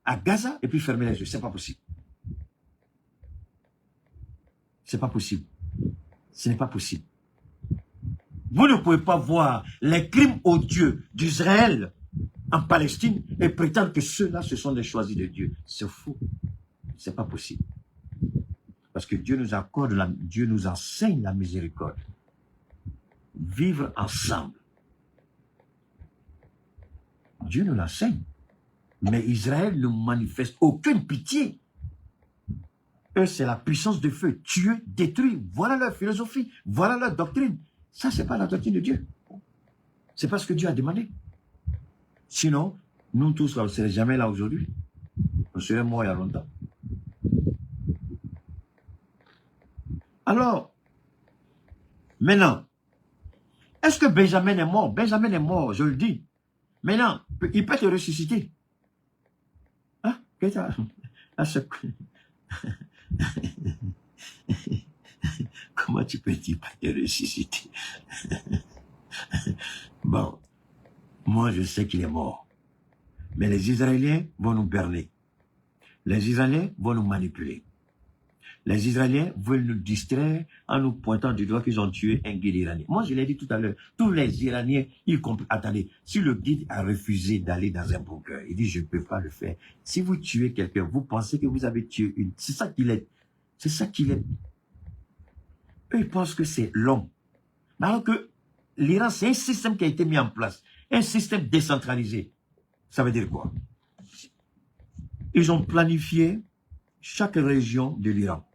à Gaza, et puis fermer les yeux. C'est pas possible. C'est pas possible. Ce n'est pas possible. Vous ne pouvez pas voir les crimes odieux d'Israël en Palestine et prétendre que ceux-là, ce sont des choisis de Dieu. C'est faux. C'est pas possible. Parce que Dieu nous accorde, Dieu nous enseigne la miséricorde. Vivre ensemble. Dieu nous l'enseigne. Mais Israël ne manifeste aucune pitié. Eux, c'est la puissance de feu. Tuer, détruire. Voilà leur philosophie. Voilà leur doctrine. Ça, c'est pas la doctrine de Dieu. C'est pas ce que Dieu a demandé. Sinon, nous tous, on ne serait jamais là aujourd'hui. On serait morts il y a longtemps. Alors, maintenant, est-ce que Benjamin est mort? Benjamin est mort, je le dis. Maintenant, il peut te ressusciter. Hein? Qu'est-ce que ça? Comment tu peux dire pas te ressusciter? Bon, moi je sais qu'il est mort. Mais les Israéliens vont nous berner. Les Israéliens vont nous manipuler. Les Israéliens veulent nous distraire en nous pointant du doigt qu'ils ont tué un guide iranien. Moi, je l'ai dit tout à l'heure, tous les Iraniens, ils comprennent. Attendez, si le guide a refusé d'aller dans un bunker, il dit, je ne peux pas le faire. Si vous tuez quelqu'un, vous pensez que vous avez tué une. C'est ça qu'il est. C'est ça qu'il est. Eux, ils pensent que c'est l'homme. Alors que l'Iran, c'est un système qui a été mis en place. Un système décentralisé. Ça veut dire quoi? Ils ont planifié chaque région de l'Iran.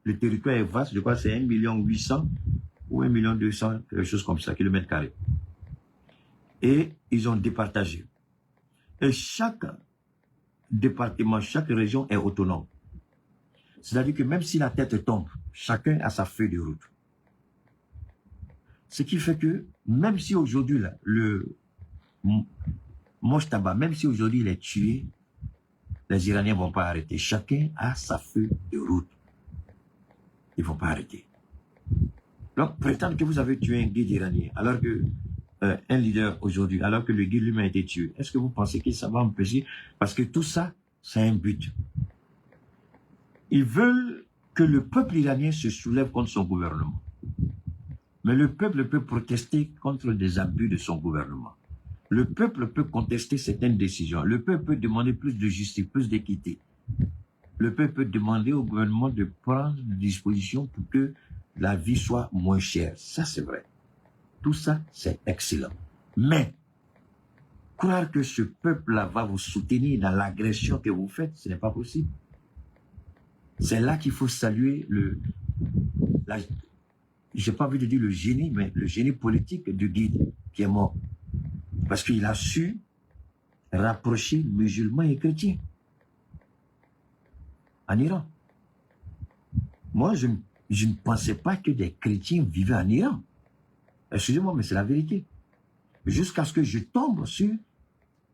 Le territoire est vaste, je crois que c'est 1,8 million ou 1,2 million, quelque chose comme ça, kilomètres carrés. Et ils ont départagé. Et chaque département, chaque région est autonome. C'est-à-dire que même si la tête tombe, chacun a sa feuille de route. Ce qui fait que, même si aujourd'hui, le Mojtaba, même si aujourd'hui il est tué, les Iraniens ne vont pas arrêter. Chacun a sa feuille de route. Ils ne vont pas arrêter. Donc, prétendre que vous avez tué un guide iranien, alors que un leader aujourd'hui, alors que le guide lui-même a été tué, est-ce que vous pensez que ça va empêcher? Parce que tout ça, c'est un but. Ils veulent que le peuple iranien se soulève contre son gouvernement. Mais le peuple peut protester contre des abus de son gouvernement. Le peuple peut contester certaines décisions. Le peuple peut demander plus de justice, plus d'équité. Le peuple peut demander au gouvernement de prendre des dispositions pour que la vie soit moins chère. Ça, c'est vrai. Tout ça, c'est excellent. Mais, croire que ce peuple-là va vous soutenir dans l'agression que vous faites, ce n'est pas possible. C'est là qu'il faut saluer j'ai pas envie de dire le génie, mais le génie politique du guide qui est mort. Parce qu'il a su rapprocher musulmans et chrétiens en Iran. Moi, je ne pensais pas que des chrétiens vivaient en Iran. Excusez-moi, mais c'est la vérité. Jusqu'à ce que je tombe sur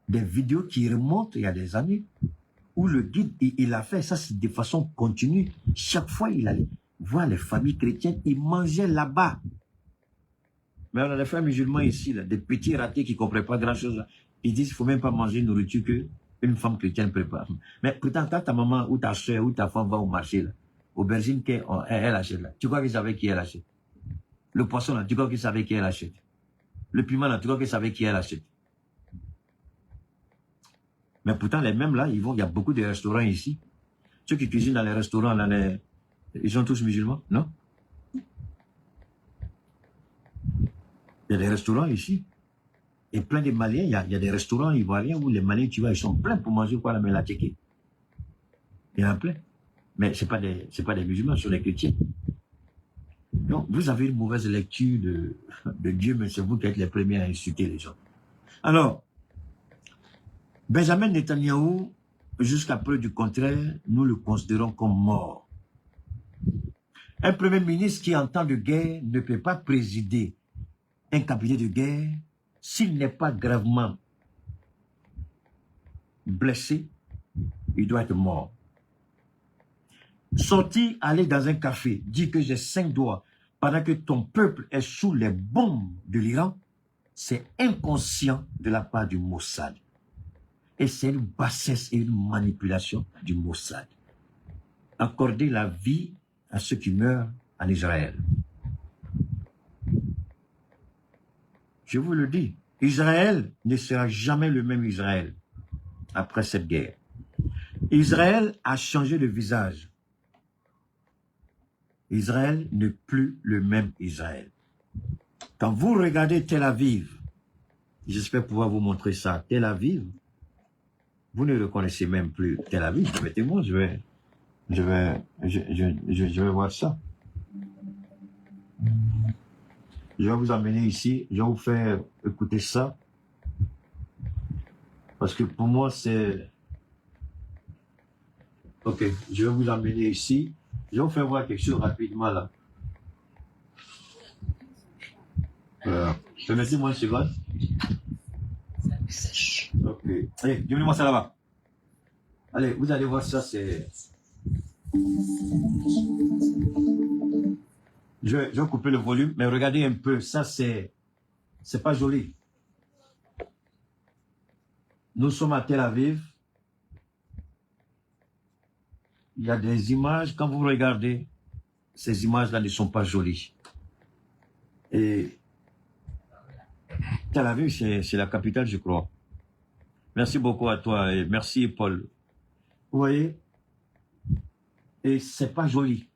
des vidéos qui remontent il y a des années, où le guide, il a fait ça de façon continue. Chaque fois, il allait voir les familles chrétiennes, il mangeait là-bas. Mais on a des frères musulmans ici, là, des petits ratés qui ne comprennent pas grand-chose. Ils disent qu'il ne faut même pas manger une nourriture qu'une femme chrétienne prépare. Mais pourtant, quand ta maman ou ta soeur ou ta femme va au marché, là, aubergine qu'elle achète, là, tu crois qu'ils savaient qui elle achète? Le poisson, là, tu crois qu'ils savaient qui elle achète? Le piment, là, tu crois qu'ils savaient qui elle achète? Mais pourtant, les mêmes là, il y a beaucoup de restaurants ici. Ceux qui cuisinent dans les restaurants, là, ils sont tous musulmans, non? Il y a des restaurants ici. Et plein de Maliens, il y a des restaurants ivoiriens où les Maliens, tu vois, ils sont pleins pour manger quoi, la mélateke. Il y en a plein. Mais ce n'est pas des musulmans, ce sont des chrétiens. Donc, vous avez une mauvaise lecture de Dieu, mais c'est vous qui êtes les premiers à insulter les gens. Alors, Benjamin Netanyahou, jusqu'à preuve du contraire, nous le considérons comme mort. Un premier ministre qui, en temps de guerre, ne peut pas présider un cabinet de guerre s'il n'est pas gravement blessé, il doit être mort. Sortir, aller dans un café, dire que j'ai 5 doigts pendant que ton peuple est sous les bombes de l'Iran, c'est inconscient de la part du Mossad. Et c'est une bassesse et une manipulation du Mossad. Accorder la vie à ceux qui meurent en Israël. Je vous le dis, Israël ne sera jamais le même Israël après cette guerre. Israël a changé de visage. Israël n'est plus le même Israël. Quand vous regardez Tel Aviv, j'espère pouvoir vous montrer ça, Tel Aviv, vous ne reconnaissez même plus Tel Aviv. Permettez-moi, je vais voir ça. Je vais vous amener ici, je vais vous faire écouter ça. Parce que pour moi, c'est... Ok, je vais vous amener ici. Je vais vous faire voir quelque chose rapidement là. Permettez-moi une seconde. Ok. Allez, donnez-moi ça là-bas. Allez, vous allez voir ça, c'est... Je vais couper le volume, mais regardez un peu, ça c'est pas joli. Nous sommes à Tel Aviv. Il y a des images, quand vous regardez, ces images-là ne sont pas jolies. Et Tel Aviv, c'est la capitale, je crois. Merci beaucoup à toi et merci Paul. Vous voyez? Et c'est pas joli.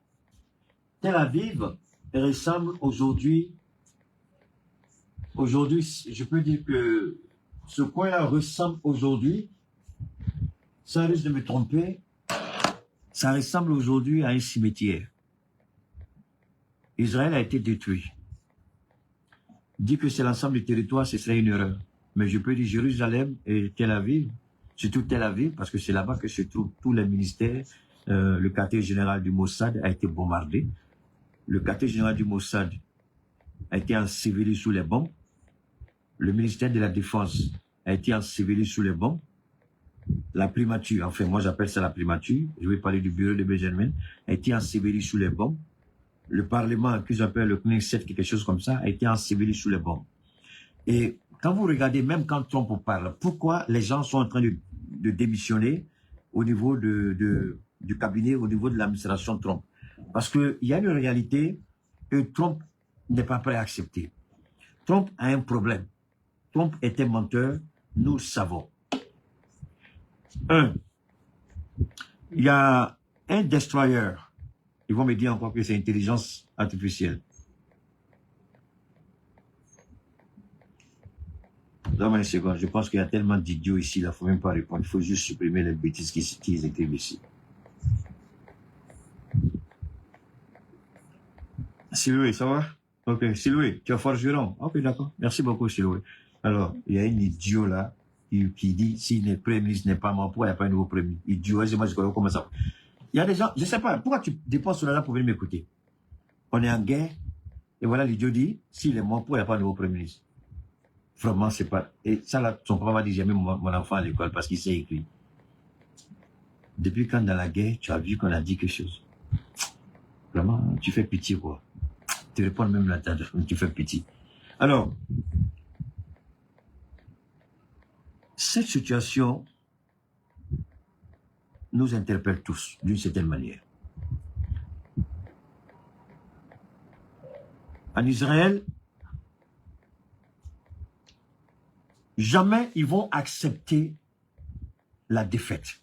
Tel Aviv ressemble aujourd'hui, je peux dire que ce coin-là ressemble aujourd'hui, ça risque de me tromper, Ça ressemble aujourd'hui à un cimetière. Israël a été détruit. Dire que c'est l'ensemble du territoire, ce serait une erreur. Mais je peux dire Jérusalem et Tel Aviv, surtout Tel Aviv, parce que c'est là-bas que se trouvent tous les ministères. Le quartier général du Mossad a été bombardé. Le quartier général du Mossad a été enseveli sous les bombes. Le ministère de la Défense a été enseveli sous les bombes. La primature, enfin moi j'appelle ça la primature, je vais parler du bureau de Benjamin, a été enseveli sous les bombes. Le Parlement, que j'appelle le Knesset, quelque chose comme ça, a été enseveli sous les bombes. Et quand vous regardez, même quand Trump parle, pourquoi les gens sont en train de démissionner au niveau du cabinet, au niveau de l'administration Trump? Parce qu'il y a une réalité que Trump n'est pas prêt à accepter. Trump a un problème. Trump est un menteur, nous le savons. Il y a un destroyer. Ils vont me dire encore que c'est intelligence artificielle. Donne-moi une seconde, je pense qu'il y a tellement d'idiots ici, il ne faut même pas répondre. Il faut juste supprimer les bêtises qu'ils écrivent ici. Siloué, ça va? Ok, Siloué, tu es forgeron. Ok, d'accord. Merci beaucoup, Siloué. Alors, il y a un idiot là qui dit si le Premier ministre n'est pas mort, pourquoi il n'y a pas un nouveau Premier ministre? Idiot, moi je connais comment ça. Il y a des gens, je ne sais pas, pourquoi tu dépenses cela là pour venir m'écouter? On est en guerre, et voilà l'idiot dit, s'il est mort, pourquoi il n'y a pas un nouveau Premier ministre? Vraiment, c'est pas. Et ça là, son papa m'a dit jamais mon enfant à l'école parce qu'il sait écrire. Depuis quand dans la guerre, tu as vu qu'on a dit quelque chose? Vraiment, tu fais pitié quoi. Tu réponds même la tête, tu fais pitié. Alors, cette situation nous interpelle tous, d'une certaine manière. En Israël, jamais ils vont accepter la défaite.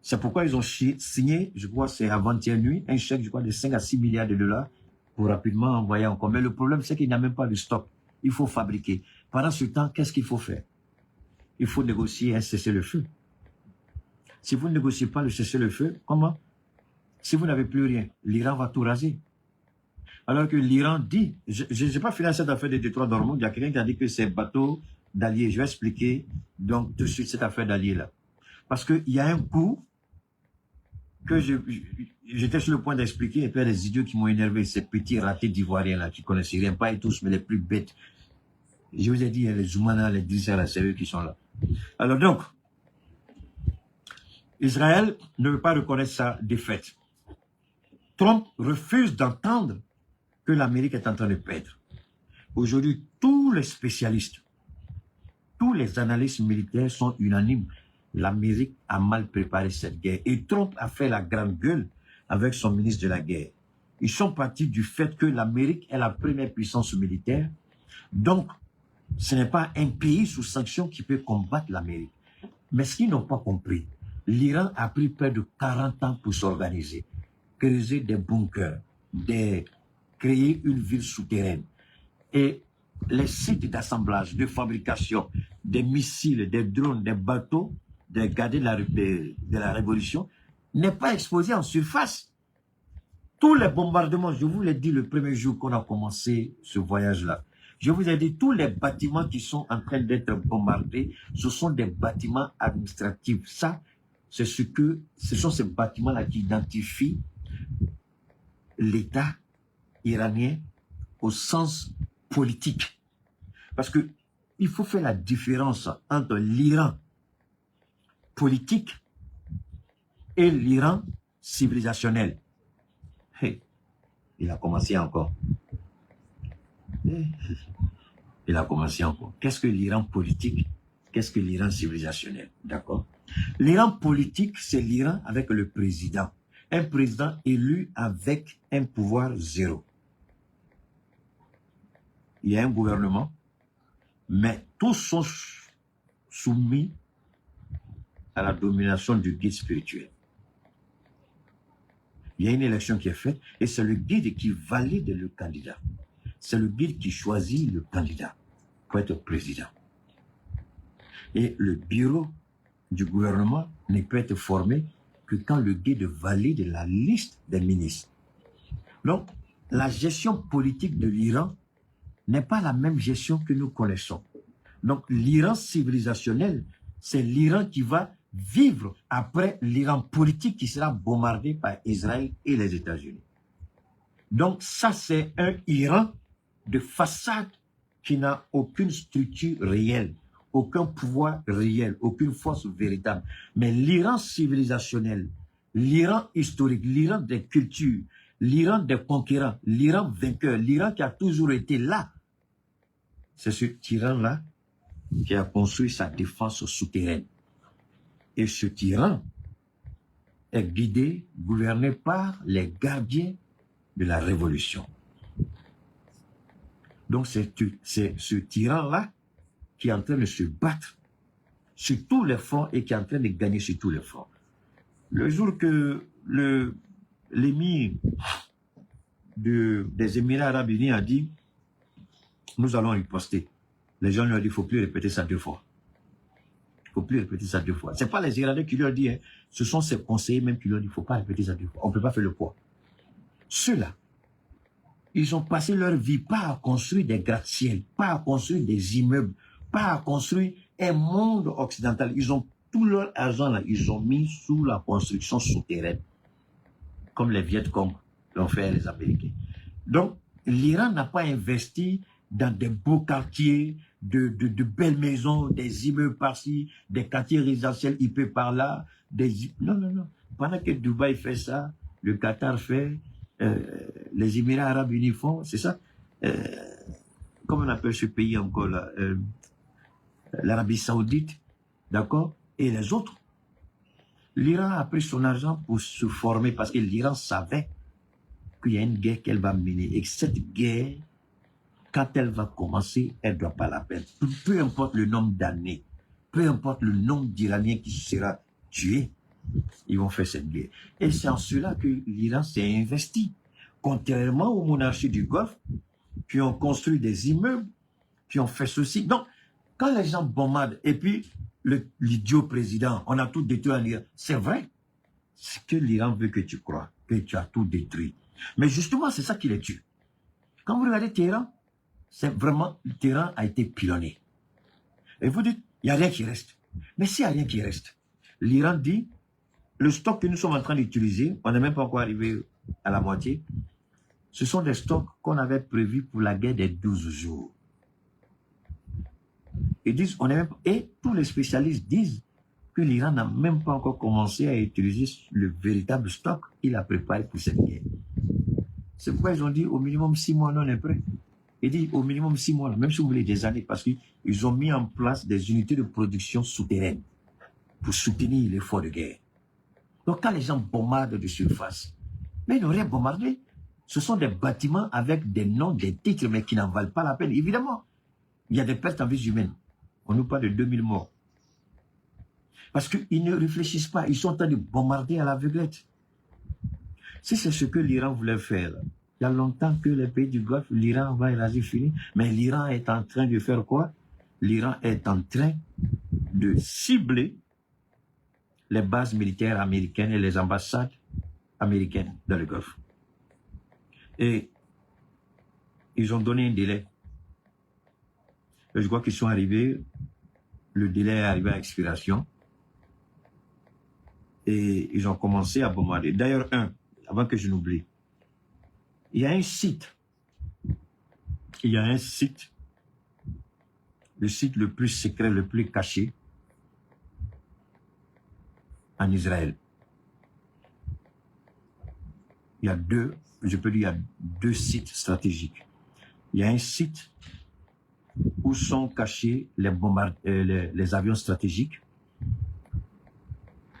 C'est pourquoi ils ont signé, je crois c'est avant-hier nuit, un chèque, je crois, de 5 à 6 milliards de dollars pour rapidement envoyer encore. Mais le problème, c'est qu'il n'y a même pas de stock. Il faut fabriquer. Pendant ce temps, qu'est-ce qu'il faut faire? Il faut négocier un cessez-le-feu. Si vous ne négociez pas le cessez-le-feu, comment? Si vous n'avez plus rien, l'Iran va tout raser. Alors que l'Iran dit, je n'ai pas fini cette affaire des détroits d'Ormuz, il y a quelqu'un qui a dit que c'est bateau d'alliés. Je vais expliquer donc tout de suite cette affaire d'alliés-là. Parce qu'il y a un coup que j'étais sur le point d'expliquer, et puis il y a des idiots qui m'ont énervé, ces petits ratés d'Ivoiriens-là, qui ne connaissent rien, pas et tous, mais les plus bêtes. Je vous ai dit, il y a les Zoumana, les Drissa, c'est eux qui sont là. Alors donc, Israël ne veut pas reconnaître sa défaite. Trump refuse d'entendre que l'Amérique est en train de perdre. Aujourd'hui, tous les spécialistes, tous les analystes militaires sont unanimes. L'Amérique a mal préparé cette guerre. Et Trump a fait la grande gueule avec son ministre de la guerre. Ils sont partis du fait que l'Amérique est la première puissance militaire. Donc, ce n'est pas un pays sous sanction qui peut combattre l'Amérique. Mais ce qu'ils n'ont pas compris, l'Iran a pris près de 40 ans pour s'organiser, creuser des bunkers, créer une ville souterraine. Et les sites d'assemblage, de fabrication, des missiles, des drones, des bateaux, des gardiens de la Révolution, n'est pas exposé en surface. Tous les bombardements, je vous l'ai dit le premier jour qu'on a commencé ce voyage-là, je vous ai dit, tous les bâtiments qui sont en train d'être bombardés, ce sont des bâtiments administratifs. Ça, ce sont ces bâtiments-là qui identifient l'État iranien au sens politique. Parce que il faut faire la différence entre l'Iran politique et l'Iran civilisationnel. Hey, il a commencé encore. Il a commencé encore. Qu'est-ce que l'Iran politique? Qu'est-ce que l'Iran civilisationnel? D'accord? L'Iran politique, c'est l'Iran avec le président. Un président élu avec un pouvoir zéro. Il y a un gouvernement, mais tous sont soumis à la domination du guide spirituel. Il y a une élection qui est faite et c'est le guide qui valide le candidat. C'est le guide qui choisit le candidat pour être président. Et le bureau du gouvernement ne peut être formé que quand le guide valide la liste des ministres. Donc, la gestion politique de l'Iran n'est pas la même gestion que nous connaissons. Donc, l'Iran civilisationnel, c'est l'Iran qui va vivre après l'Iran politique qui sera bombardé par Israël et les États-Unis. Donc, ça, c'est un Iran de façade qui n'a aucune structure réelle, aucun pouvoir réel, aucune force véritable. Mais l'Iran civilisationnel, l'Iran historique, l'Iran des cultures, l'Iran des conquérants, l'Iran vainqueur, l'Iran qui a toujours été là, c'est ce tyran-là qui a construit sa défense souterraine. Et ce tyran est guidé, gouverné par les gardiens de la révolution. Donc c'est ce tyran-là qui est en train de se battre sur tous les fronts et qui est en train de gagner sur tous les fronts. Le jour que l'émir des Émirats Arabes Unis a dit « Nous allons riposter », les gens lui ont dit « Il ne faut plus répéter ça 2 fois. Il ne faut plus répéter ça 2 fois. » Ce n'est pas les Iraniens qui lui ont dit, hein, ce sont ses conseillers même qui lui ont dit « Il ne faut pas répéter ça 2 fois. On ne peut pas faire le poids. » Ceux-là, ils ont passé leur vie pas à construire des gratte-ciel, pas à construire des immeubles, pas à construire un monde occidental. Ils ont tout leur argent là, ils ont mis sous la construction souterraine, comme les Vietcong l'ont fait les Américains. Donc, l'Iran n'a pas investi dans des beaux quartiers, de belles maisons, des immeubles par-ci, des quartiers résidentiels IP par-là. Non, non, non. Pendant que Dubaï fait ça, le Qatar fait, les Émirats Arabes Unis font, c'est ça. Comment on appelle ce pays encore là, l'Arabie Saoudite, d'accord, et les autres. L'Iran a pris son argent pour se former parce que l'Iran savait qu'il y a une guerre qu'elle va mener et que cette guerre, quand elle va commencer, elle ne doit pas la perdre. Peu importe le nombre d'années, peu importe le nombre d'Iraniens qui sera tué, ils vont faire cette guerre. Et c'est en cela que l'Iran s'est investi. Contrairement aux monarchies du Golfe, qui ont construit des immeubles, qui ont fait ceci. Donc, quand les gens bombardent, et puis l'idiot président, on a tout détruit en Iran, c'est vrai. C'est que l'Iran veut que tu crois, que tu as tout détruit. Mais justement, c'est ça qui les tue. Quand vous regardez Téhéran, c'est vraiment, Téhéran a été pilonné. Et vous dites, il n'y a rien qui reste. Mais s'il n'y a rien qui reste, l'Iran dit, le stock que nous sommes en train d'utiliser, on n'est même pas encore arrivé à la moitié, ce sont des stocks qu'on avait prévus pour la guerre des 12 jours. Ils disent, et tous les spécialistes disent que l'Iran n'a même pas encore commencé à utiliser le véritable stock qu'il a préparé pour cette guerre. C'est pourquoi ils ont dit au minimum 6 mois, on est prêt. Ils disent au minimum 6 mois, même si vous voulez des années, parce qu'ils ont mis en place des unités de production souterraines pour soutenir l'effort de guerre. Donc quand les gens bombardent de surface, mais ils n'ont rien bombardé. Ce sont des bâtiments avec des noms, des titres, mais qui n'en valent pas la peine. Évidemment, il y a des pertes en vie humaine. On nous parle de 2000 morts. Parce qu'ils ne réfléchissent pas. Ils sont en train de bombarder à l'aveuglette. Si c'est ce que l'Iran voulait faire, il y a longtemps que les pays du Golfe, l'Iran va élargir fini. Mais l'Iran est en train de faire quoi? L'Iran est en train de cibler les bases militaires américaines et les ambassades américaines dans le Golfe. Et ils ont donné un délai. Et je crois qu'ils sont arrivés, le délai est arrivé à expiration. Et ils ont commencé à bombarder. D'ailleurs, avant que je n'oublie, il y a un site. Le site le plus secret, le plus caché en Israël. Il y a deux sites stratégiques. Il y a un site où sont cachés les avions stratégiques.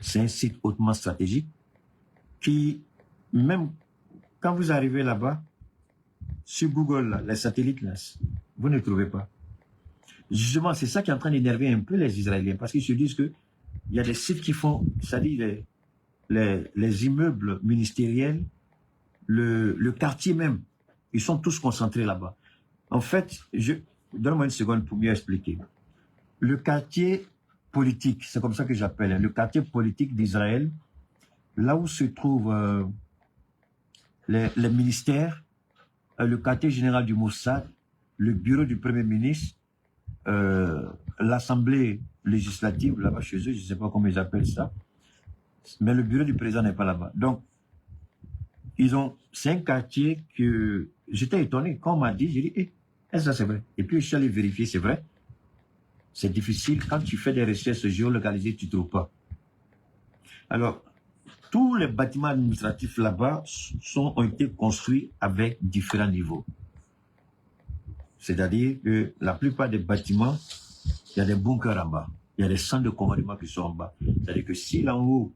C'est un site hautement stratégique qui, même quand vous arrivez là-bas, sur Google, là, les satellites, là, vous ne trouvez pas. Justement, c'est ça qui est en train d'énerver un peu les Israéliens, parce qu'ils se disent que il y a des sites qui font, c'est-à-dire les immeubles ministériels, le quartier même, ils sont tous concentrés là-bas. En fait, donne-moi une seconde pour mieux expliquer. Le quartier politique, c'est comme ça que j'appelle, le quartier politique d'Israël, là où se trouvent les ministères, le quartier général du Mossad, le bureau du Premier ministre, l'Assemblée législative, là-bas chez eux, je ne sais pas comment ils appellent ça, mais le bureau du président n'est pas là-bas. Donc, c'est un quartier que j'étais étonné. Quand on m'a dit, j'ai dit, est-ce que ça c'est vrai? Et puis je suis allé vérifier, c'est vrai. C'est difficile, quand tu fais des recherches géolocalisées, tu ne trouves pas. Alors, tous les bâtiments administratifs là-bas ont été construits avec différents niveaux. C'est-à-dire que la plupart des bâtiments, il y a des bunkers en bas. Il y a des centres de commandement qui sont en bas. C'est-à-dire que si là en haut,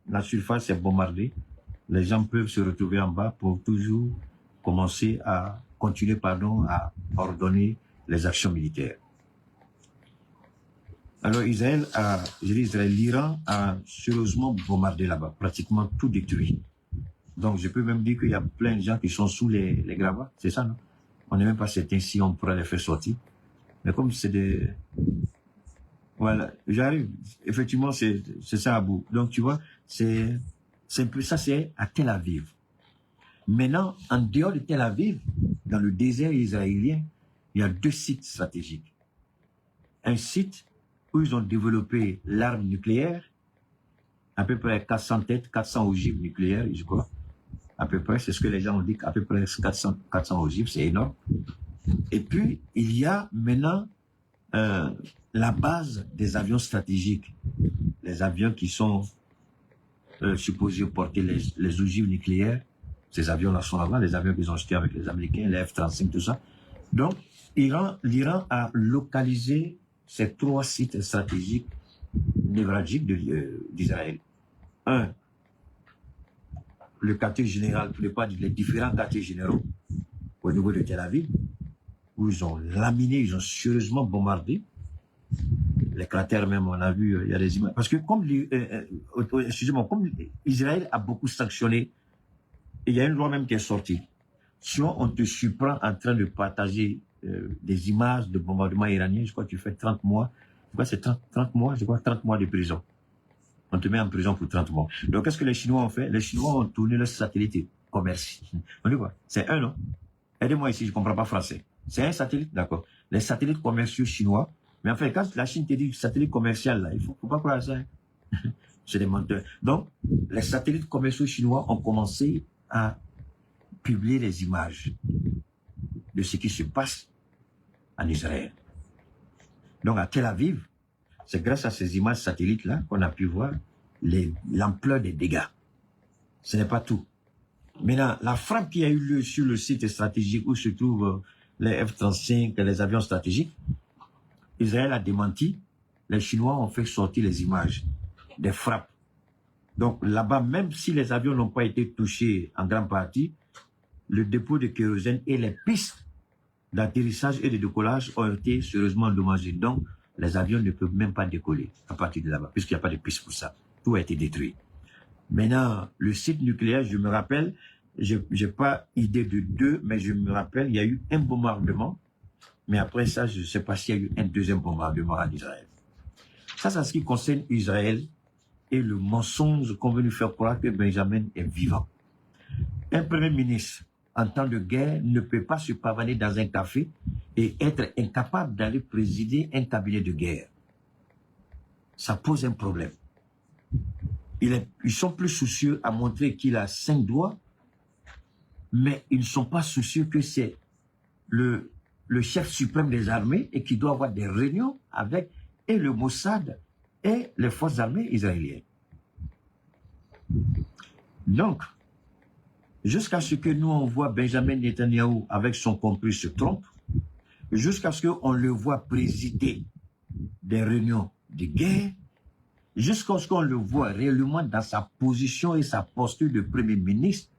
la surface est bombardée, les gens peuvent se retrouver en bas pour toujours continuer à ordonner les actions militaires. Alors l'Iran a sérieusement bombardé là-bas, pratiquement tout détruit. Donc je peux même dire qu'il y a plein de gens qui sont sous les gravats, c'est ça, non? On n'est même pas certain si on pourra les faire sortir. Mais comme c'est des... Voilà, j'arrive. Effectivement, c'est ça à bout. Donc tu vois, c'est un peu ça, c'est à Tel Aviv. Maintenant, en dehors de Tel Aviv, dans le désert israélien, il y a 2 sites stratégiques. Un site où ils ont développé l'arme nucléaire, à peu près 400 têtes, 400 ogives nucléaires, je crois. À peu près, c'est ce que les gens ont dit, à peu près 400 ogives, c'est énorme. Et puis, il y a maintenant la base des avions stratégiques. Les avions qui sont supposés porter les ogives nucléaires. Ces avions-là sont là-bas, les avions qu'ils ont achetés avec les Américains, les F-35, tout ça. Donc, l'Iran a localisé ces 3 sites stratégiques névralgiques d'Israël. Un, le quartier général, les différents quartiers généraux au niveau de Tel Aviv, où ils ont laminé, ils ont sérieusement bombardé. Les cratères même, on a vu, il y a des images. Parce que comme Israël a beaucoup sanctionné, et il y a une loi même qui est sortie. Si on te surprend en train de partager des images de bombardement iranien, je crois que tu fais 30 mois. Je crois que c'est 30 mois, je crois 30 mois de prison. On te met en prison pour 30 mois. Donc qu'est-ce que les Chinois ont fait? Les Chinois ont tourné leur satellite commerce. On dit quoi? C'est un, non? Aidez-moi ici, je ne comprends pas français. C'est un satellite, d'accord. Les satellites commerciaux chinois. Mais en fait, quand la Chine te dit satellite commercial, là, il faut pas croire à ça. Hein. C'est des menteurs. Donc, les satellites commerciaux chinois ont commencé à publier les images de ce qui se passe en Israël. Donc, à Tel Aviv, c'est grâce à ces images satellites-là qu'on a pu voir l'ampleur des dégâts. Ce n'est pas tout. Maintenant, la frappe qui a eu lieu sur le site stratégique où se trouvent les F-35 et les avions stratégiques, Israël a démenti. Les Chinois ont fait sortir les images des frappes. Donc là-bas, même si les avions n'ont pas été touchés en grande partie, le dépôt de kérosène et les pistes d'atterrissage et de décollage ont été sérieusement endommagés. Donc, les avions ne peuvent même pas décoller à partir de là-bas, puisqu'il n'y a pas de piste pour ça. Tout a été détruit. Maintenant, le site nucléaire, je me rappelle, j'ai pas idée de 2, mais je me rappelle, il y a eu un bombardement. Mais après ça, je ne sais pas s'il y a eu un deuxième bombardement en Israël. Ça, c'est ce qui concerne Israël et le mensonge qu'on veut nous faire croire que Benjamin est vivant. Un premier ministre, en temps de guerre, ne peut pas se pavaner dans un café et être incapable d'aller présider un cabinet de guerre. Ça pose un problème. Ils sont plus soucieux à montrer qu'il a 5 doigts, mais ils ne sont pas soucieux que c'est le chef suprême des armées et qui doit avoir des réunions avec et le Mossad et les forces armées israéliennes. Donc, jusqu'à ce que nous on voit Benjamin Netanyahou avec son compris se trompe, jusqu'à ce qu'on le voit présider des réunions de guerre, jusqu'à ce qu'on le voit réellement dans sa position et sa posture de Premier ministre,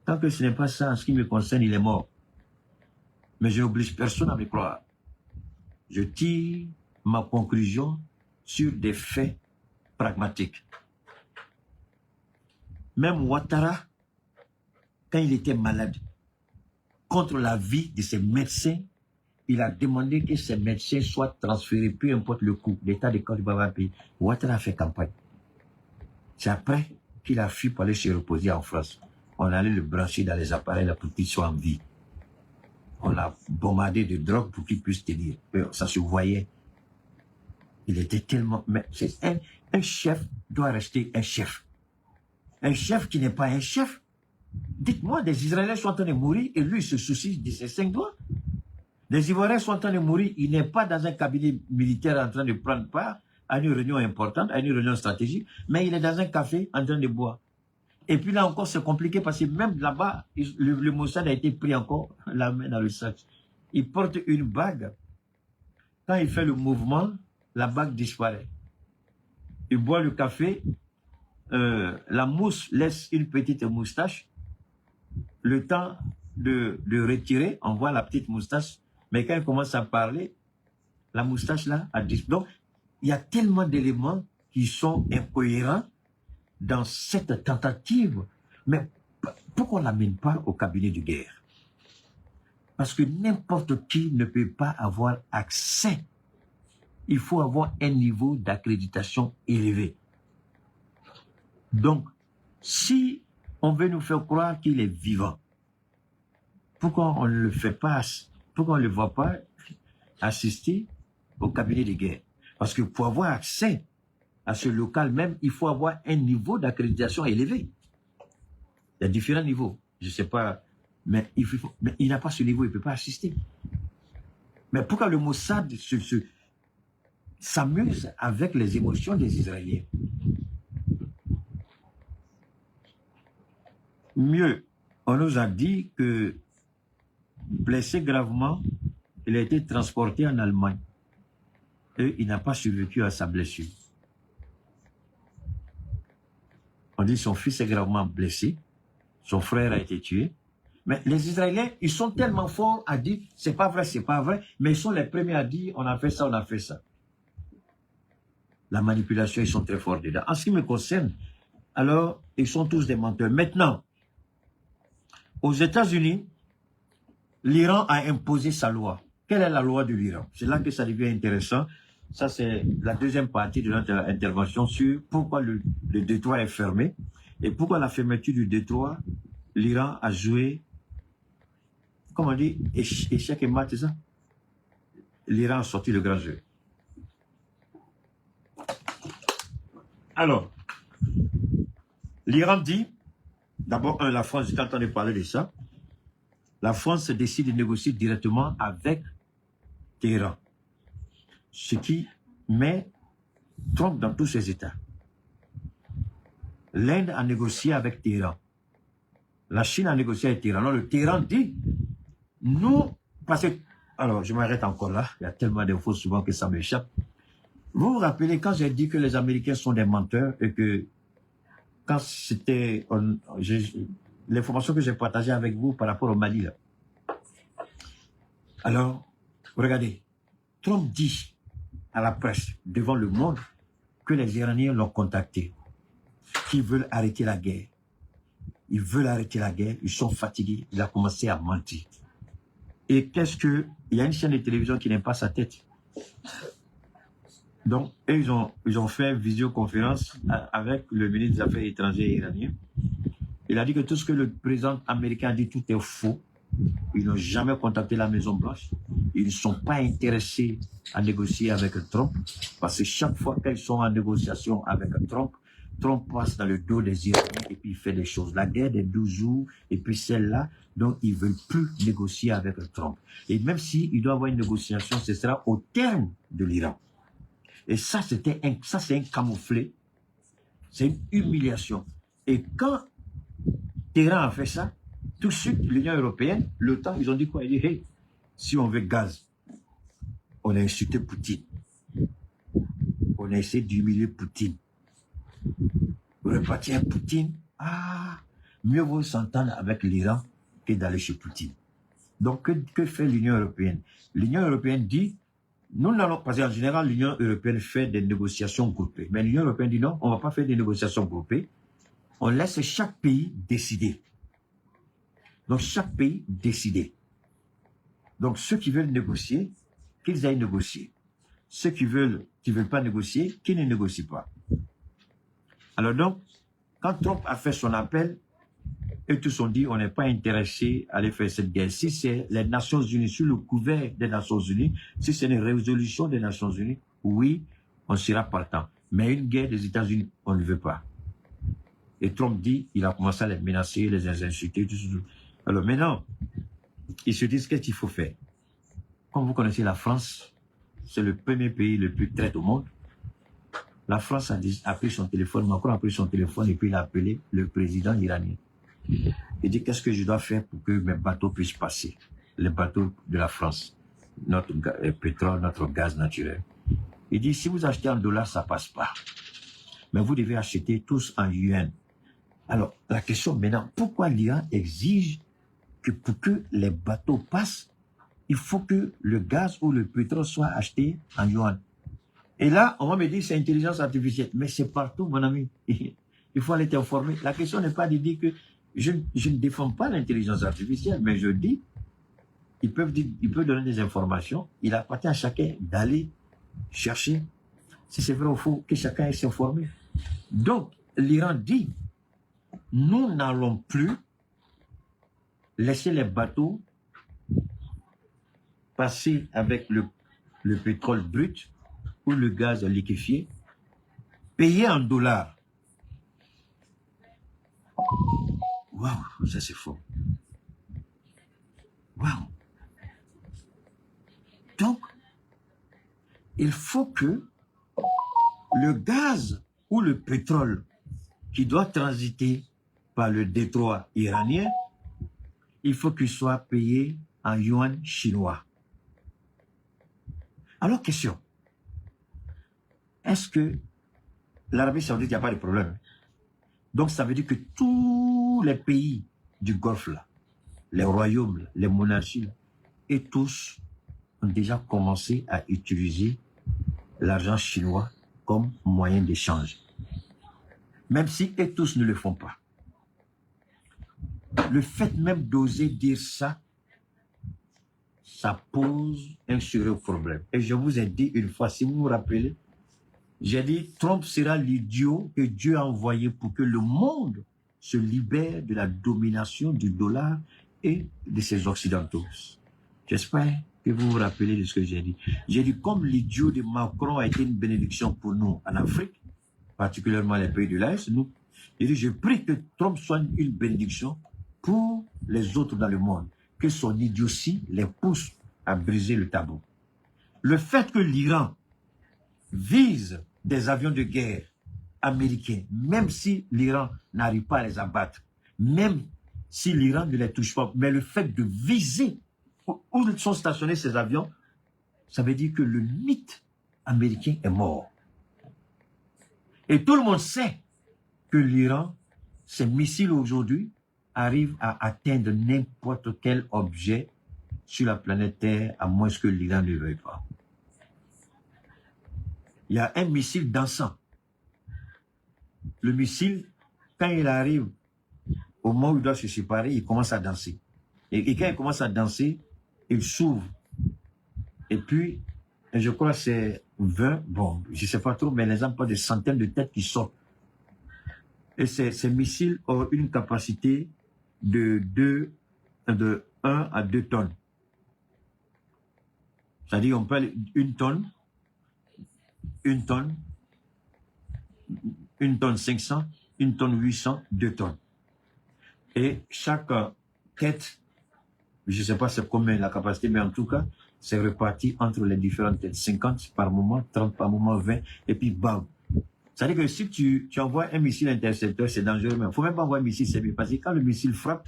tant que ce n'est pas ça, en ce qui me concerne, il est mort. Mais je n'oblige personne à me croire. Je tire ma conclusion sur des faits pragmatiques. Même Ouattara, quand il était malade, contre la vie de ses médecins il a demandé que ses médecins soient transférés, peu importe le coût. L'État de Côte d'Ivoire va payer. Ouattara a fait campagne. C'est après qu'il a fui pour aller se reposer en France. On allait le brancher dans les appareils là, pour qu'il soit en vie. On l'a bombardé de drogue pour qu'il puisse tenir. Ça se voyait. Il était tellement... Mais un chef doit rester un chef. Un chef qui n'est pas un chef. Dites-moi, des Israéliens sont en train de mourir et lui se soucie de ses 5 doigts. Des Ivoiriens sont en train de mourir. Il n'est pas dans un cabinet militaire en train de prendre part à une réunion importante, à une réunion stratégique, mais il est dans un café en train de boire. Et puis là encore, c'est compliqué parce que même là-bas, le Mossad a été pris encore la main dans le sac. Il porte une bague. Quand il fait le mouvement, la bague disparaît. Il boit le café, la mousse laisse une petite moustache. Le temps de retirer, on voit la petite moustache. Mais quand il commence à parler, la moustache là a disparu. Donc, il y a tellement d'éléments qui sont incohérents dans cette tentative. Mais pourquoi on ne l'amène pas au cabinet de guerre? Parce que n'importe qui ne peut pas avoir accès. Il faut avoir un niveau d'accréditation élevé. Donc, si on veut nous faire croire qu'il est vivant, pourquoi on ne le fait pas, pourquoi on ne le voit pas assister au cabinet de guerre? Parce que pour avoir accès à ce local même, il faut avoir un niveau d'accréditation élevé. Il y a différents niveaux. Je ne sais pas, mais il n'a pas ce niveau, il ne peut pas assister. Mais pourquoi le Mossad s'amuse avec les émotions des Israéliens? Mieux, on nous a dit que blessé gravement, il a été transporté en Allemagne. Et il n'a pas survécu à sa blessure. On dit que son fils est gravement blessé, son frère a été tué. Mais les Israéliens, ils sont tellement forts à dire c'est pas vrai, mais ils sont les premiers à dire on a fait ça, on a fait ça. La manipulation, ils sont très forts dedans. En ce qui me concerne, alors, ils sont tous des menteurs. Maintenant, aux États-Unis, l'Iran a imposé sa loi. Quelle est la loi de l'Iran? C'est là que ça devient intéressant. Ça, c'est la deuxième partie de notre intervention sur pourquoi le détroit est fermé et pourquoi la fermeture du détroit, l'Iran a joué, comment on dit, échec et mat, c'est ça? L'Iran a sorti le grand jeu. Alors, l'Iran dit, d'abord, la France, j'ai entendu parler de ça, la France décide de négocier directement avec Téhéran. Ce qui met Trump dans tous ses États. L'Inde a négocié avec Téhéran. La Chine a négocié avec Téhéran. Alors le Téhéran dit, nous, parce que, alors je m'arrête encore là, il y a tellement d'infos souvent que ça m'échappe. Vous vous rappelez quand j'ai dit que les Américains sont des menteurs et que quand c'était l'information que j'ai partagée avec vous par rapport au Mali là. Alors, regardez, Trump dit à la presse, devant le monde, que les Iraniens l'ont contacté, qu'ils veulent arrêter la guerre. Ils veulent arrêter la guerre, ils sont fatigués, il a commencé à mentir. Et qu'est-ce que... Il y a une chaîne de télévision qui n'aime pas sa tête. Donc, eux, ils ont fait une visioconférence avec le ministre des Affaires étrangères iranien. Il a dit que tout ce que le président américain a dit, tout est faux. Ils n'ont jamais contacté la Maison-Blanche. Ils ne sont pas intéressés à négocier avec Trump. Parce que chaque fois qu'ils sont en négociation avec Trump, Trump passe dans le dos des Iraniens et puis il fait des choses. La guerre des 12 jours et puis celle-là, donc ils ne veulent plus négocier avec Trump. Et même s'il doit y avoir une négociation, ce sera au terme de l'Iran. Et ça, c'est un camouflet. C'est une humiliation. Et quand Téhéran a fait ça, tout de suite, l'Union européenne, l'OTAN, ils ont dit quoi? Ils ont dit, hey, si on veut gaz, on a insulté Poutine. On a essayé d'humilier Poutine. Repartir Poutine, mieux vaut s'entendre avec l'Iran que d'aller chez Poutine. Donc, que fait l'Union européenne? L'Union européenne dit, nous n'allons pas, en général, l'Union européenne fait des négociations groupées. Mais l'Union européenne dit non, on ne va pas faire des négociations groupées. On laisse chaque pays décider. Donc, chaque pays décider. Donc, ceux qui veulent négocier, qu'ils aillent négocier. Ceux qui veulent pas négocier, qu'ils ne négocient pas. Alors donc, quand Trump a fait son appel, et tous ont dit, on n'est pas intéressé à aller faire cette guerre. Si c'est les Nations Unies, sur le couvert des Nations Unies, si c'est une résolution des Nations Unies, oui, on sera partant. Mais une guerre des États-Unis, on ne veut pas. Et Trump dit, il a commencé à les menacer, les insulter, tout. Alors maintenant, ils se disent, qu'est-ce qu'il faut faire? Comme vous connaissez la France, c'est le premier pays le plus traité au monde. La France a pris son téléphone, Macron a pris son téléphone et puis il a appelé le président iranien. Il dit, qu'est-ce que je dois faire pour que mes bateaux puissent passer? Les bateaux de la France, notre pétrole, notre gaz naturel. Il dit, si vous achetez en dollars, ça passe pas. Mais vous devez acheter tous en yuan. Alors, la question maintenant, pourquoi l'Iran exige que pour que les bateaux passent, il faut que le gaz ou le pétrole soit acheté en yuan? Et là, on va me dire, c'est intelligence artificielle. Mais c'est partout, mon ami. Il faut aller t'informer. La question n'est pas de dire que je ne défends pas l'intelligence artificielle, mais je dis, ils peuvent donner des informations. Il appartient à chacun d'aller chercher si c'est vrai ou faux, que chacun aille s'informer. Donc, l'Iran dit, nous n'allons plus laisser les bateaux passer avec le pétrole brut ou le gaz liquéfié, payé en dollars. Waouh, ça c'est faux. Waouh. Donc, il faut que le gaz ou le pétrole qui doit transiter par le détroit iranien, il faut qu'il soit payé en yuan chinois. Alors, question. Est-ce que l'Arabie Saoudite, il n'y a pas de problème? Donc, ça veut dire que tous les pays du Golfe, là, les royaumes, là, les monarchies, là, et tous ont déjà commencé à utiliser l'argent chinois comme moyen d'échange. Même si et tous ne le font pas. Le fait même d'oser dire ça, ça pose un sérieux problème. Et je vous ai dit une fois, si vous vous rappelez, j'ai dit, Trump sera l'idiot que Dieu a envoyé pour que le monde se libère de la domination du dollar et de ses occidentaux. J'espère que vous vous rappelez de ce que j'ai dit. J'ai dit, comme l'idiot de Macron a été une bénédiction pour nous en Afrique, particulièrement les pays de l'Est, j'ai dit, je prie que Trump soit une bénédiction pour les autres dans le monde, que son idiotie les pousse à briser le tabou. Le fait que l'Iran vise des avions de guerre américains, même si l'Iran n'arrive pas à les abattre, même si l'Iran ne les touche pas, mais le fait de viser où sont stationnés ces avions, ça veut dire que le mythe américain est mort. Et tout le monde sait que l'Iran, ses missiles aujourd'hui, arrivent à atteindre n'importe quel objet sur la planète Terre, à moins que l'Iran ne veuille pas. Il y a un missile dansant. Le missile, quand il arrive au moment où il doit se séparer, il commence à danser. Et quand il commence à danser, il s'ouvre. Et puis, je crois que c'est 20, bon, je ne sais pas trop, mais les gens parlent de centaines de têtes qui sortent. Et ces missiles ont une capacité de 1 à 2 tonnes. C'est-à-dire, on peut une tonne 500, 1 tonne 800, 2 tonnes. Et chaque tête, je ne sais pas c'est combien la capacité, mais en tout cas, c'est reparti entre les différentes têtes. 50 par moment, 30 par moment, 20, et puis bam. C'est-à-dire que si tu envoies un missile intercepteur, c'est dangereux, mais il ne faut même pas envoyer un missile, c'est mieux. Parce que quand le missile frappe,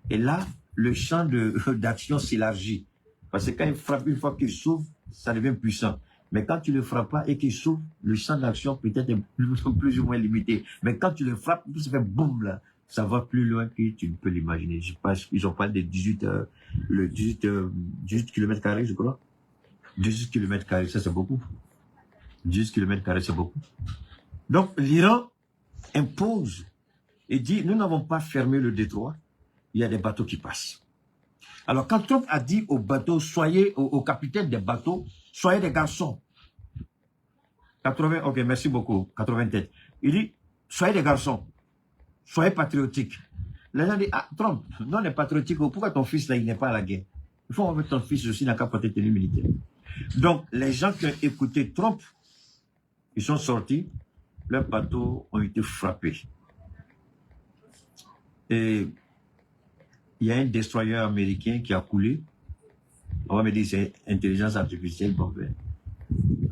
et là, le champ d'action s'élargit. Parce que quand il frappe, une fois qu'il s'ouvre, ça devient puissant. Mais quand tu ne le frappes pas et qu'il s'ouvre, le champ d'action peut-être est plus ou moins limité. Mais quand tu le frappes, ça fait boum là. Ça va plus loin que tu ne peux l'imaginer. Je pense qu'ils ont parlé de 18 km², je crois. 18 km², ça c'est beaucoup. 18 km², c'est beaucoup. Donc l'Iran impose et dit, nous n'avons pas fermé le détroit, il y a des bateaux qui passent. Alors, quand Trump a dit aux bateaux, soyez, aux capitaines des bateaux, soyez des garçons. 80, ok, merci beaucoup, 80 têtes. Il dit, soyez des garçons, soyez patriotiques. Les gens disent, ah, Trump, non, on est patriotique, pourquoi ton fils là, il n'est pas à la guerre? Il faut envoyer ton fils aussi dans la porter tenue militaire. Donc, les gens qui ont écouté Trump, ils sont sortis, leurs bateaux ont été frappés. Et il y a un destroyer américain qui a coulé. On va me dire c'est intelligence artificielle. Bon, ben,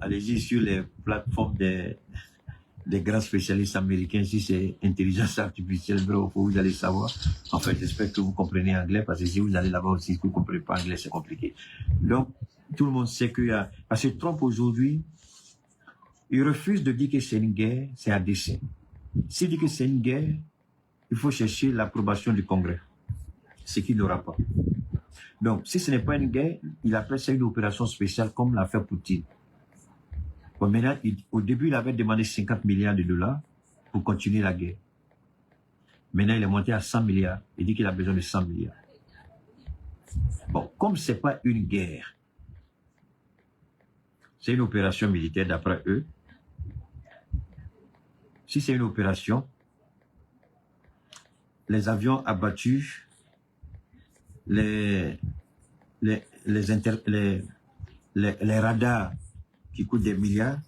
allez-y sur les plateformes des grands spécialistes américains. Si c'est intelligence artificielle, vous allez savoir. En fait, j'espère que vous comprenez anglais parce que si vous allez là-bas aussi, que vous ne comprenez pas anglais, c'est compliqué. Donc, tout le monde sait qu'il y a... Parce que Trump aujourd'hui, il refuse de dire que c'est une guerre, c'est un dessein. S'il dit que c'est une guerre, il faut chercher l'approbation du Congrès. Ce qu'il n'aura pas. Donc, si ce n'est pas une guerre, il appelle ça une opération spéciale comme l'a fait Poutine. Bon, maintenant, au début, il avait demandé 50 milliards de dollars pour continuer la guerre. Maintenant, il est monté à 100 milliards. Il dit qu'il a besoin de 100 milliards. Bon, comme ce n'est pas une guerre, c'est une opération militaire d'après eux. Si c'est une opération, les avions abattus, les radars qui coûtent des milliards,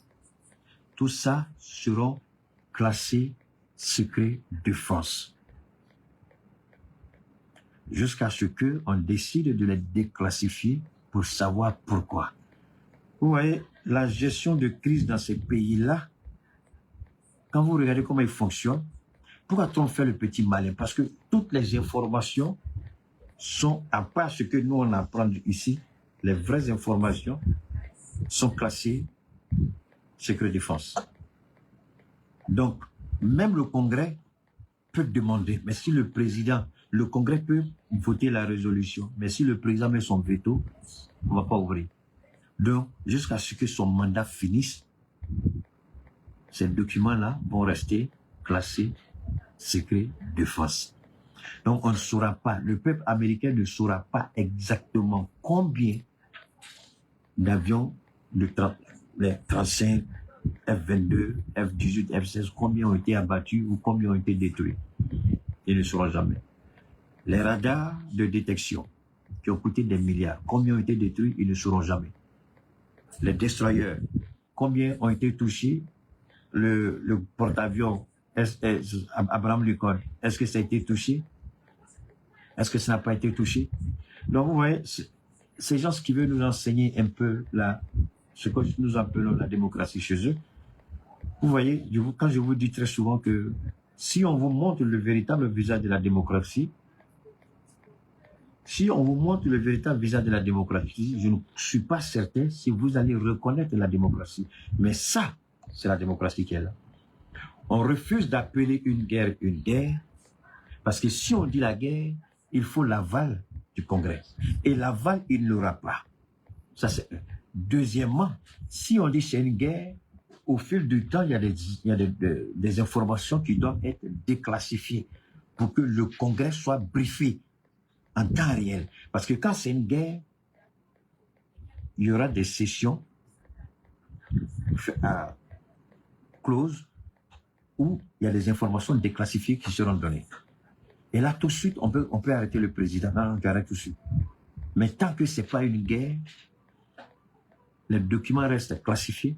tout ça seront classés secret défense. Jusqu'à ce qu'on décide de les déclassifier pour savoir pourquoi. Vous voyez, la gestion de crise dans ces pays-là, quand vous regardez comment ils fonctionnent, pourquoi Trump fait le petit malin? Parce que toutes les informations sont, à part ce que nous on apprend ici, les vraies informations sont classées secret défense. Donc, même le Congrès peut demander, mais si le président, le Congrès peut voter la résolution, mais si le président met son veto, on ne va pas ouvrir. Donc, jusqu'à ce que son mandat finisse, ces documents-là vont rester classés secret défense. Donc, on ne saura pas, le peuple américain ne saura pas exactement combien d'avions de les 35, F-22, F-18, F-16, combien ont été abattus ou combien ont été détruits. Ils ne sauront jamais. Les radars de détection qui ont coûté des milliards, combien ont été détruits, ils ne sauront jamais. Les destroyers, combien ont été touchés, le porte-avions Abraham Lincoln, est-ce que ça a été touché? Est-ce que ça n'a pas été touché? Donc, vous voyez, ces gens qui veulent nous enseigner un peu ce que nous appelons la démocratie chez eux. Vous voyez, quand je vous dis très souvent que si on vous montre le véritable visage de la démocratie, je ne suis pas certain si vous allez reconnaître la démocratie. Mais ça, c'est la démocratie qui est là. On refuse d'appeler une guerre, parce que si on dit la guerre, il faut l'aval du Congrès. Et l'aval, il ne l'aura pas. Ça, c'est un. Deuxièmement, si on dit c'est une guerre, au fil du temps, il y a des informations qui doivent être déclassifiées pour que le Congrès soit briefé en temps réel. Parce que quand c'est une guerre, il y aura des sessions closes où il y a des informations déclassifiées qui seront données. Et là, tout de suite, on peut arrêter le président. Non, j'arrête tout de suite. Mais tant que ce n'est pas une guerre, les documents restent classifiés.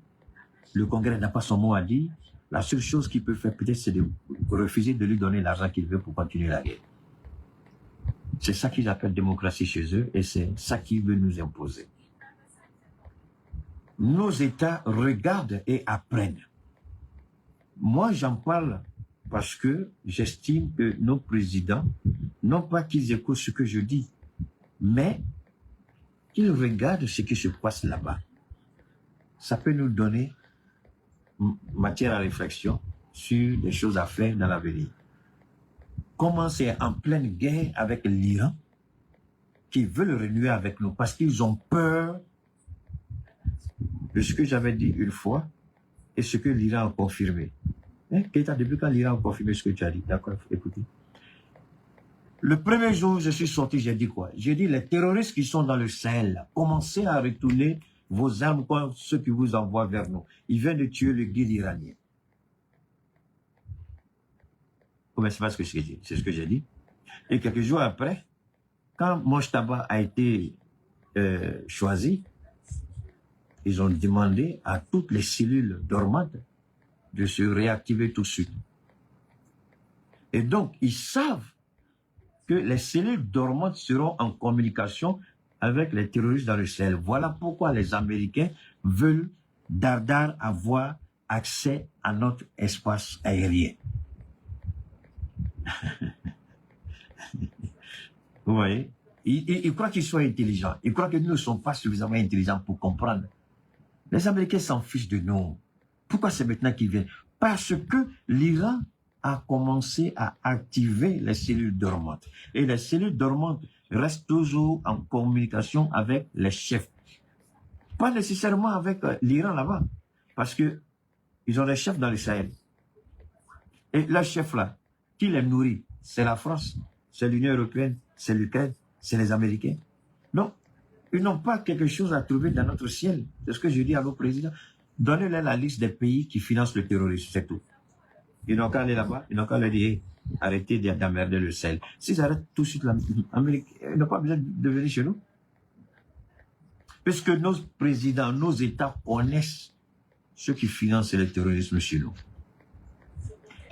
Le Congrès n'a pas son mot à dire. La seule chose qu'il peut faire peut-être, c'est de refuser de lui donner l'argent qu'il veut pour continuer la guerre. C'est ça qu'ils appellent démocratie chez eux et c'est ça qu'ils veulent nous imposer. Nos États regardent et apprennent. Moi, j'en parle parce que j'estime que nos présidents, non pas qu'ils écoutent ce que je dis, mais qu'ils regardent ce qui se passe là-bas. Ça peut nous donner matière à réflexion sur des choses à faire dans l'avenir. Comment c'est en pleine guerre avec l'Iran qui veulent renouer avec nous parce qu'ils ont peur de ce que j'avais dit une fois et ce que l'Iran a confirmé. Keita, depuis quand l'Iran a confirmé ce que tu as dit? D'accord, écoutez. Le premier jour, je suis sorti, j'ai dit quoi? J'ai dit, les terroristes qui sont dans le Sahel, là, commencez à retourner vos armes contre ceux qui vous envoient vers nous. Ils viennent de tuer le guide iranien. Oh, mais c'est pas ce que j'ai dit, c'est ce que j'ai dit. Et quelques jours après, quand Mojtaba a été choisi, ils ont demandé à toutes les cellules dormantes de se réactiver tout de suite. Et donc, ils savent que les cellules dormantes seront en communication avec les terroristes dans le Sahel. Voilà pourquoi les Américains veulent dardard avoir accès à notre espace aérien. Vous voyez? Ils croient qu'ils sont intelligents. Ils croient que nous ne sommes pas suffisamment intelligents pour comprendre. Les Américains s'en fichent de nous. Pourquoi c'est maintenant qu'ils viennent? Parce que l'Iran a commencé à activer les cellules dormantes. Et les cellules dormantes restent toujours en communication avec les chefs. Pas nécessairement avec l'Iran là-bas. Parce que ils ont des chefs dans le Sahel. Et leurs chefs là, qui les nourrit? C'est la France, c'est l'Union européenne, c'est l'Ukraine, c'est les Américains. Non, ils n'ont pas quelque chose à trouver dans notre ciel. C'est ce que je dis à nos présidents. Donnez-leur la liste des pays qui financent le terrorisme, c'est tout. Ils n'ont qu'à aller là-bas, ils n'ont qu'à leur dire, arrêtez d'emmerder le Sahel. S'ils arrêtent tout de suite l'Amérique, ils n'ont pas besoin de venir chez nous. Parce que nos présidents, nos États connaissent ceux qui financent le terrorisme chez nous.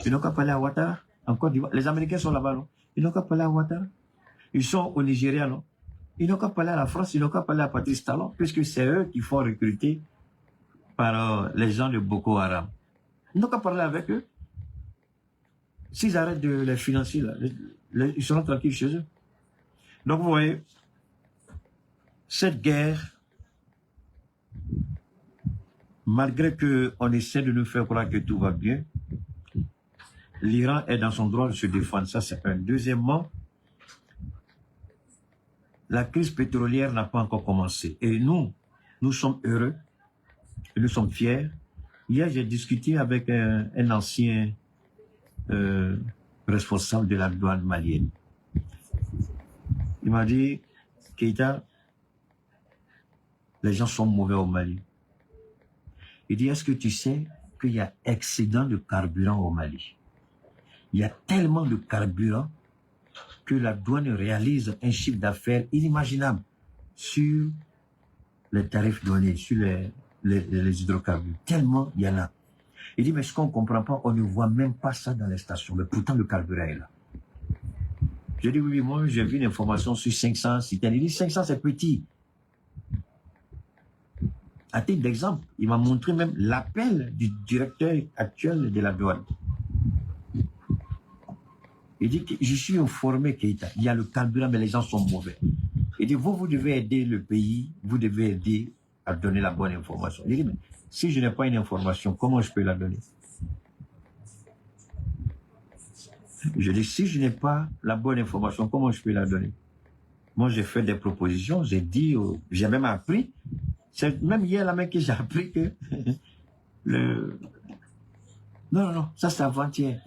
Ils n'ont qu'à parler à Ouattara, en Côte d'Ivoire. Les Américains sont là-bas, non? Ils n'ont qu'à parler à Ouattara. Ils sont au Nigeria, non? Ils n'ont qu'à parler à la France, ils n'ont qu'à parler à Patrice Talon, puisque c'est eux qui font recruter par les gens de Boko Haram. Ils n'ont qu'à parler avec eux. S'ils arrêtent de les financer, là, ils seront tranquilles chez eux. Donc vous voyez, cette guerre, malgré qu'on essaie de nous faire croire que tout va bien, l'Iran est dans son droit de se défendre. Ça, c'est un. Deuxièmement, la crise pétrolière n'a pas encore commencé. Et nous sommes heureux, et nous sommes fiers. Hier, j'ai discuté avec un ancien responsable de la douane malienne. Il m'a dit, Keïta, les gens sont mauvais au Mali. Il dit, est-ce que tu sais qu'il y a excédent de carburant au Mali? Il y a tellement de carburant que la douane réalise un chiffre d'affaires inimaginable sur les tarifs douaniers, sur les hydrocarbures. Tellement il y en a. Il dit, mais ce qu'on ne comprend pas, on ne voit même pas ça dans les stations. Mais pourtant, le carburant est là. Je dis, oui, moi, j'ai vu une information sur 500 citernes. Il dit, 500, c'est petit. À titre d'exemple, il m'a montré même l'appel du directeur actuel de la douane. Il dit que je suis informé qu'il y a le carburant, mais les gens sont mauvais. Il dit, vous devez aider le pays, vous devez aider à donner la bonne information. Il dit, mais si je n'ai pas une information, comment je peux la donner? Je dis, si je n'ai pas la bonne information, comment je peux la donner? Moi, j'ai fait des propositions, j'ai dit, j'ai même appris, c'est même hier, là, même que j'ai appris que non, ça c'est avant-hier.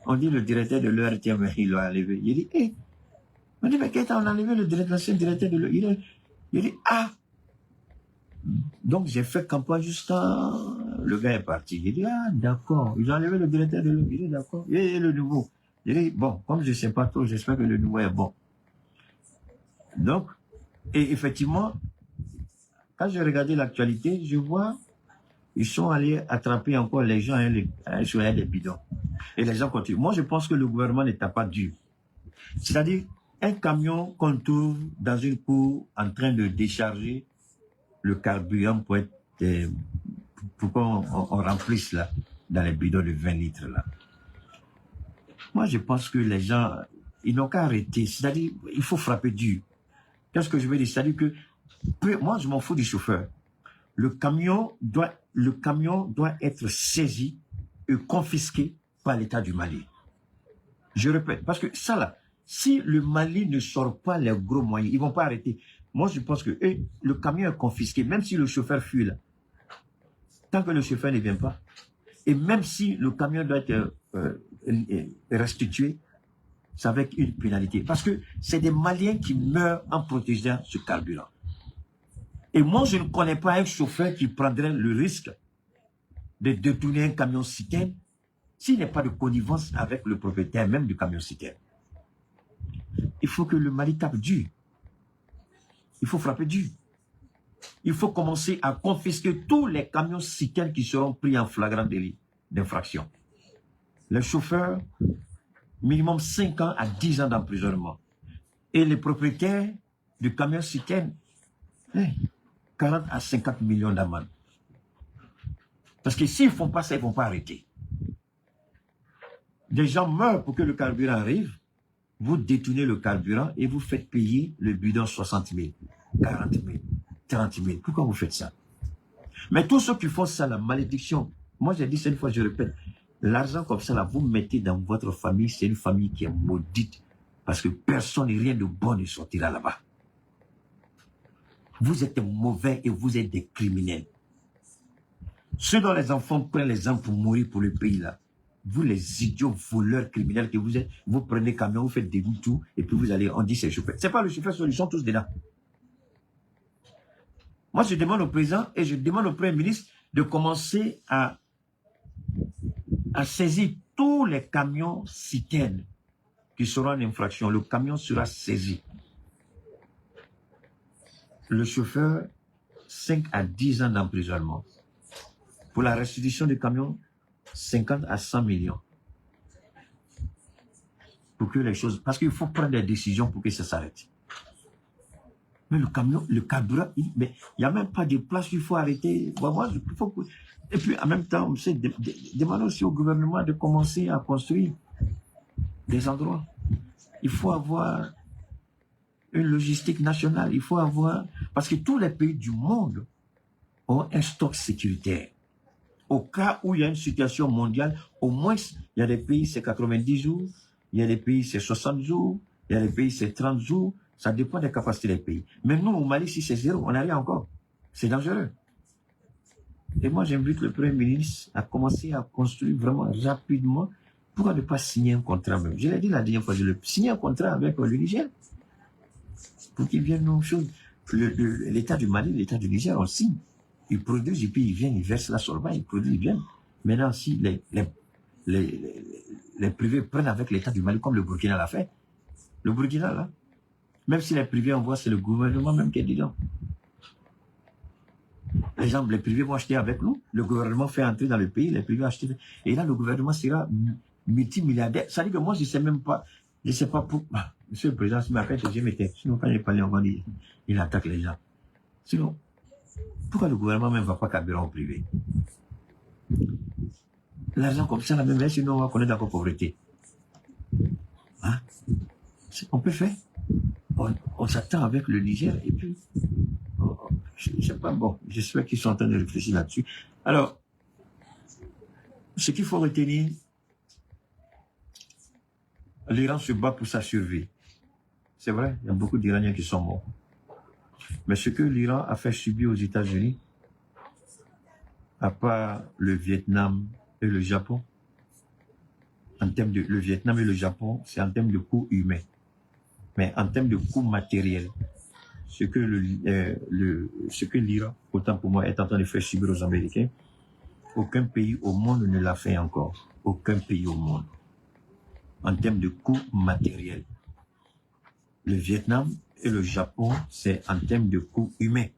On dit le directeur de l'ERTM, il l'a enlevé. Il dit, hé, on dit, mais qu'est-ce qu'on a enlevé l'ancien directeur de l'ERTM? Il dit, ah! Donc j'ai fait campagne jusqu'à... Le gars est parti. Il dit, ah, d'accord. Ils ont enlevé le directeur de l'ERTM. Il dit, d'accord. Et le nouveau. Il dit, bon, comme je ne sais pas trop, j'espère que le nouveau est bon. Donc, et effectivement, quand j'ai regardé l'actualité, je vois, ils sont allés attraper encore les gens sur les bidons. Et les gens continuent. Moi, je pense que le gouvernement n'était pas dur. C'est-à-dire, un camion qu'on trouve dans une cour en train de décharger le carburant pour qu'on remplisse là, dans les bidons de 20 litres là. Moi, je pense que les gens, ils n'ont qu'à arrêter. C'est-à-dire, il faut frapper dur. Qu'est-ce que je veux dire? C'est-à-dire que, moi, je m'en fous du chauffeur. Le camion doit être saisi et confisqué par l'État du Mali. Je répète, parce que ça là, si le Mali ne sort pas les gros moyens, ils vont pas arrêter. Moi, je pense que le camion est confisqué, même si le chauffeur fuit là. Tant que le chauffeur ne vient pas, et même si le camion doit être restitué, c'est avec une pénalité. Parce que c'est des Maliens qui meurent en protégeant ce carburant. Et moi, je ne connais pas un chauffeur qui prendrait le risque de détourner un camion citerne s'il n'est pas de connivence avec le propriétaire même du camion citerne. Il faut que le Mali tape dur. Il faut frapper dur. Il faut commencer à confisquer tous les camions citernes qui seront pris en flagrant délit d'infraction. Les chauffeurs, minimum 5 ans à 10 ans d'emprisonnement. Et les propriétaires du camion citerne, 40 à 50 millions d'amende. Parce que s'ils ne font pas ça, ils ne vont pas arrêter. Des gens meurent pour que le carburant arrive. Vous détournez le carburant et vous faites payer le bidon 60 000, 40 000, 30 000. Pourquoi vous faites ça? Mais tous ceux qui font ça, la malédiction, moi j'ai dit ça une fois, je répète, l'argent comme ça, là, vous mettez dans votre famille, c'est une famille qui est maudite. Parce que personne et rien de bon ne sortira là-bas. Vous êtes mauvais et vous êtes des criminels. Ceux dont les enfants prennent les armes pour mourir pour le pays là, vous les idiots voleurs criminels que vous êtes, vous prenez camion, vous faites des tout et puis vous allez, on dit c'est chauffeur. C'est pas le chauffeur, ils sont tous dedans. Moi je demande au président et je demande au premier ministre de commencer à saisir tous les camions citernes qui seront en infraction. Le camion sera saisi. Le chauffeur, 5 à 10 ans d'emprisonnement. Pour la restitution du camion, 50 à 100 millions. Pour que les choses... Parce qu'il faut prendre des décisions pour que ça s'arrête. Mais le camion, le carburant, il n'y a même pas de place où il faut arrêter. Et puis en même temps, on sait demander aussi au gouvernement de commencer à construire des endroits. Il faut avoir une logistique nationale. Il faut avoir... Parce que tous les pays du monde ont un stock sécuritaire. Au cas où il y a une situation mondiale, au moins, il y a des pays, c'est 90 jours, il y a des pays, c'est 60 jours, il y a des pays, c'est 30 jours, ça dépend des capacités des pays. Mais nous, au Mali, si c'est zéro, on n'a rien encore. C'est dangereux. Et moi, j'invite le Premier ministre à commencer à construire vraiment rapidement. Pourquoi ne pas signer un contrat même? Je l'ai dit la dernière fois, je l'ai signé un contrat avec le Niger. Pour qu'ils viennent nos choses. L'État du Mali, l'État du Niger, on signe. Ils produisent et puis ils viennent, ils versent la solvant, ils produisent, ils viennent. Maintenant, si les privés prennent avec l'État du Mali, comme le Burkina l'a fait, le Burkina, là, même si les privés envoient, c'est le gouvernement même qui est dedans. Les gens, les privés vont acheter avec nous, le gouvernement fait entrer dans le pays, les privés achètent. Et là, le gouvernement sera multimilliardaire. Ça dit que moi, je ne sais même pas, je ne sais pas pour... Monsieur le Président, s'il m'appelle, je m'étais. Sinon, quand il parle, on va dire, il attaque les gens. Sinon, pourquoi le gouvernement même ne va pas carburant au privé? L'argent comme ça, la même, sinon on va connaître la pauvreté. Hein? On peut faire. On s'attend avec le Niger et puis, je ne sais pas, bon, j'espère qu'ils sont en train de réfléchir là-dessus. Alors, ce qu'il faut retenir, l'Iran se bat pour sa survie. C'est vrai, il y a beaucoup d'Iraniens qui sont morts. Mais ce que l'Iran a fait subir aux États-Unis, à part le Vietnam et le Japon, en termes de le Vietnam et le Japon, c'est en termes de coûts humains. Mais en termes de coûts matériels, ce que l'Iran, autant pour moi, est en train de faire subir aux Américains, aucun pays au monde ne l'a fait encore. Aucun pays au monde. En termes de coûts matériels. Le Vietnam et le Japon, c'est en termes de coûts humains.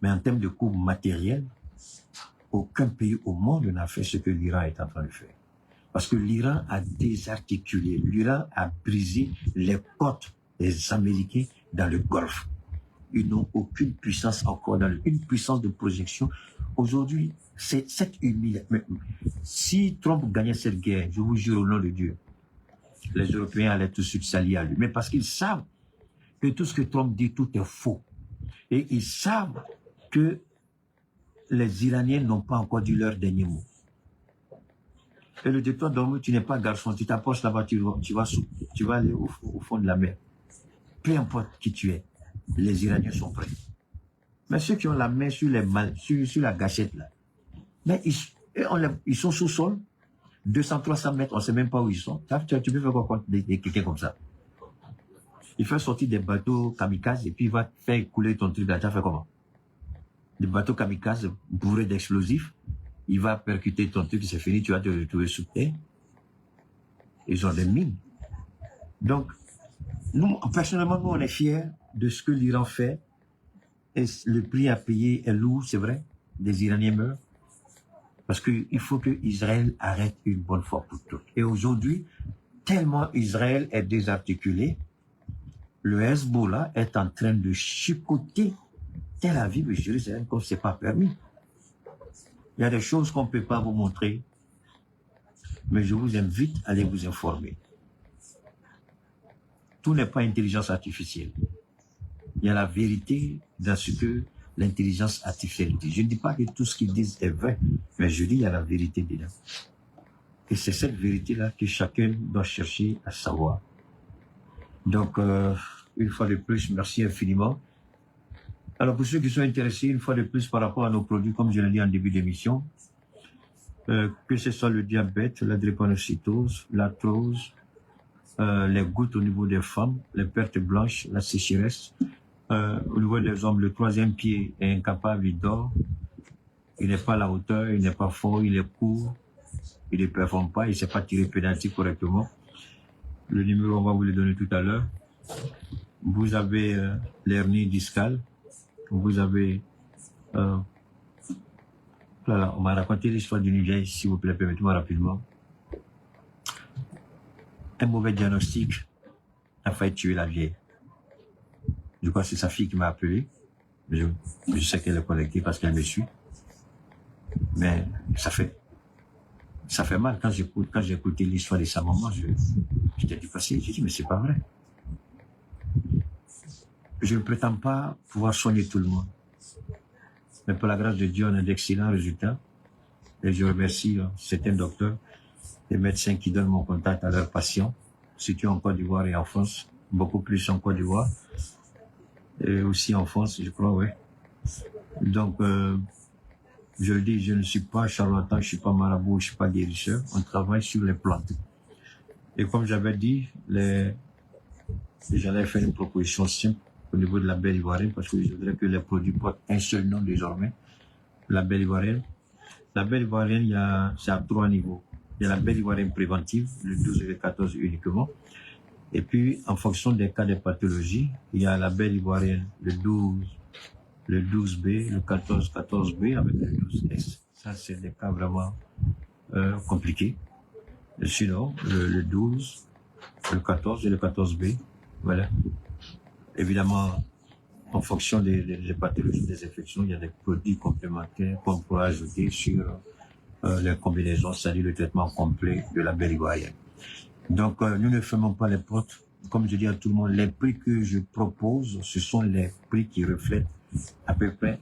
Mais en termes de coûts matériels, aucun pays au monde n'a fait ce que l'Iran est en train de faire. Parce que l'Iran a désarticulé, l'Iran a brisé les côtes des Américains dans le Golfe. Ils n'ont aucune puissance encore, une puissance de projection. Aujourd'hui, c'est cette humiliation. Si Trump gagnait cette guerre, je vous jure au nom de Dieu, les Européens allaient tout de suite s'allier à lui. Mais parce qu'ils savent que tout ce que Trump dit, tout est faux. Et ils savent que les Iraniens n'ont pas encore dit leur dernier mot. Et le dit, toi, Dormo, tu n'es pas garçon, tu t'approches là-bas, tu vas aller au fond de la mer. Peu importe qui tu es, les Iraniens sont prêts. Mais ceux qui ont la main sur la gâchette, là, mais ils sont sous sol, 200, 300 mètres, on ne sait même pas où ils sont. Tu peux faire quoi contre quelqu'un comme ça? Il fait sortir des bateaux kamikazes et puis il va faire couler ton truc là. Tu as fait comment? Des bateaux kamikazes bourrés d'explosifs, il va percuter ton truc, c'est fini, tu vas te retrouver sous terre. Ils ont des mines. Donc, nous, personnellement, nous, on est fiers de ce que l'Iran fait. Et le prix à payer est lourd, c'est vrai. Des Iraniens meurent. Parce qu'il faut que Israël arrête une bonne fois pour toutes. Et aujourd'hui, tellement Israël est désarticulé, le Hezbollah est en train de chicoter Tel Aviv et Jérusalem comme c'est pas permis. Il y a des choses qu'on ne peut pas vous montrer, mais je vous invite à aller vous informer. Tout n'est pas intelligence artificielle. Il y a la vérité dans ce que l'intelligence artificielle dit. Je ne dis pas que tout ce qu'ils disent est vrai, mais je dis qu'il y a la vérité dedans. Et c'est cette vérité-là que chacun doit chercher à savoir. Donc, une fois de plus, merci infiniment. Alors, pour ceux qui sont intéressés, une fois de plus, par rapport à nos produits, comme je l'ai dit en début d'émission, que ce soit le diabète, la drépanocytose, l'arthrose, les gouttes au niveau des femmes, les pertes blanches, la sécheresse, au niveau des hommes, le troisième pied est incapable, il dort, il n'est pas à la hauteur, il n'est pas fort, il est court, il ne performe pas, il ne sait pas tirer pénalty correctement. Le numéro, on va vous le donner tout à l'heure. Vous avez l'hernie discale. Vous avez... voilà, on m'a raconté l'histoire d'une vieille, s'il vous plaît, permettez-moi rapidement. Un mauvais diagnostic a failli tuer la vieille. Je crois que c'est sa fille qui m'a appelé. Je sais qu'elle est connectée parce qu'elle me suit. Mais ça fait mal. Quand j'ai écouté l'histoire de sa maman, j'étais dépassé. J'ai dit, mais c'est pas vrai. Je ne prétends pas pouvoir soigner tout le monde. Mais pour la grâce de Dieu, on a d'excellents résultats. Et je remercie certains docteurs, les médecins qui donnent mon contact à leurs patients, situés en Côte d'Ivoire et en France, beaucoup plus en Côte d'Ivoire. Et aussi en France, je crois, oui. Donc, je le dis, je ne suis pas charlatan, je ne suis pas marabout, je ne suis pas guérisseur. On travaille sur les plantes. Et comme j'avais dit, j'allais faire une proposition simple au niveau de la belle ivoirienne, parce que je voudrais que les produits portent un seul nom désormais, la belle ivoirienne. La belle ivoirienne, c'est à 3 niveaux. Il y a la belle ivoirienne préventive, le 12 et le 14 uniquement. Et puis, en fonction des cas de pathologie, il y a la belle ivoirienne, le 12B, le 14B avec le 12S. Ça, c'est des cas vraiment compliqués. Et sinon, le 12, le 14 et le 14B, voilà. Évidemment, en fonction des pathologies, des infections, il y a des produits complémentaires qu'on pourra ajouter sur les combinaisons, c'est-à-dire le traitement complet de la belle ivoirienne. Donc, nous ne fermons pas les portes. Comme je dis à tout le monde, les prix que je propose, ce sont les prix qui reflètent à peu près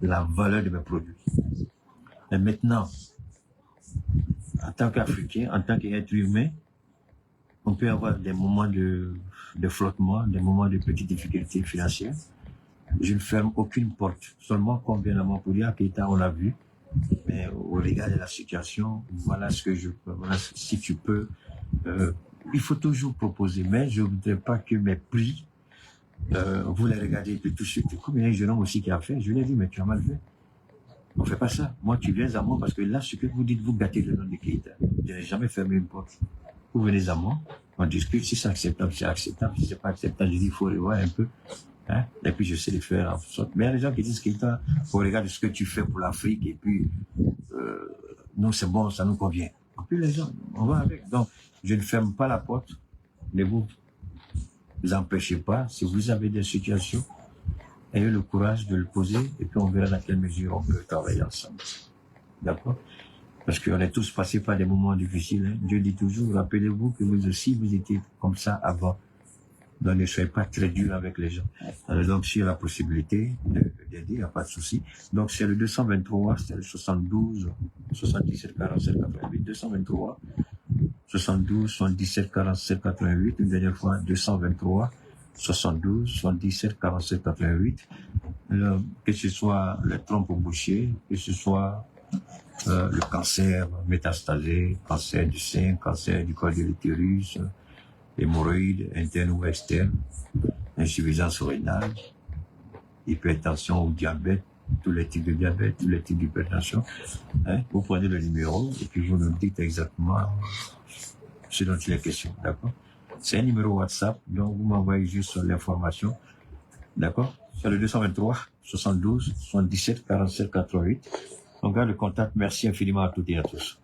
la valeur de mes produits. Et maintenant, en tant qu'Africain, en tant qu'être humain, on peut avoir des moments de flottement, des moments de petites difficultés financières. Je ne ferme aucune porte. Seulement, comme bien avant pour dire, Keita, on l'a vu. Mais au regard de la situation, voilà ce que je peux, voilà, si tu peux, il faut toujours proposer. Mais je ne voudrais pas que mes prix, vous les regardez et que tout ce coup, il y a un jeune homme aussi qui a fait, je lui ai dit, mais tu as mal fait. On fait pas ça. Moi, tu viens à moi parce que là, ce que vous dites, vous gâtez le nom de Keita. Je n'ai jamais fermé une porte. Vous venez à moi, on discute, si c'est acceptable, c'est acceptable, si c'est pas acceptable, je dis, il faut revoir un peu. Hein? Et puis, je sais le faire en sorte. Mais il y a des gens qui disent Keita, au regard de ce que tu fais pour l'Afrique, et puis, nous, c'est bon, ça nous convient. Et puis, les gens, on va avec. Donc, je ne ferme pas la porte. Ne vous empêchez pas. Si vous avez des situations, ayez le courage de le poser, et puis on verra dans quelle mesure on peut travailler ensemble. D'accord? Parce qu'on est tous passés par des moments difficiles. Hein. Dieu dit toujours, rappelez-vous que vous aussi, vous étiez comme ça avant. Donc, ne soyez pas très dur avec les gens. Alors, donc, s'il y a la possibilité d'aider, il n'y a pas de souci. Donc, c'est le 223, c'est le 72, 77, 47, 88, 223, 72, 77, 47, 88, une dernière fois, 223, 72, 77, 47, 88. Alors, que ce soit les trompes au boucher, que ce soit le cancer métastasé, cancer du sein, cancer du col de l'utérus, hémorroïdes internes ou externes, insuffisance rénale, hypertension ou diabète, tous les types de diabète, tous les types d'hypertension. Hein? Vous prenez le numéro et puis vous nous dites exactement ce dont il est question, d'accord? C'est un numéro WhatsApp, donc vous m'envoyez juste l'information, d'accord? C'est le 223 72 77 47 88. On garde le contact. Merci infiniment à toutes et à tous.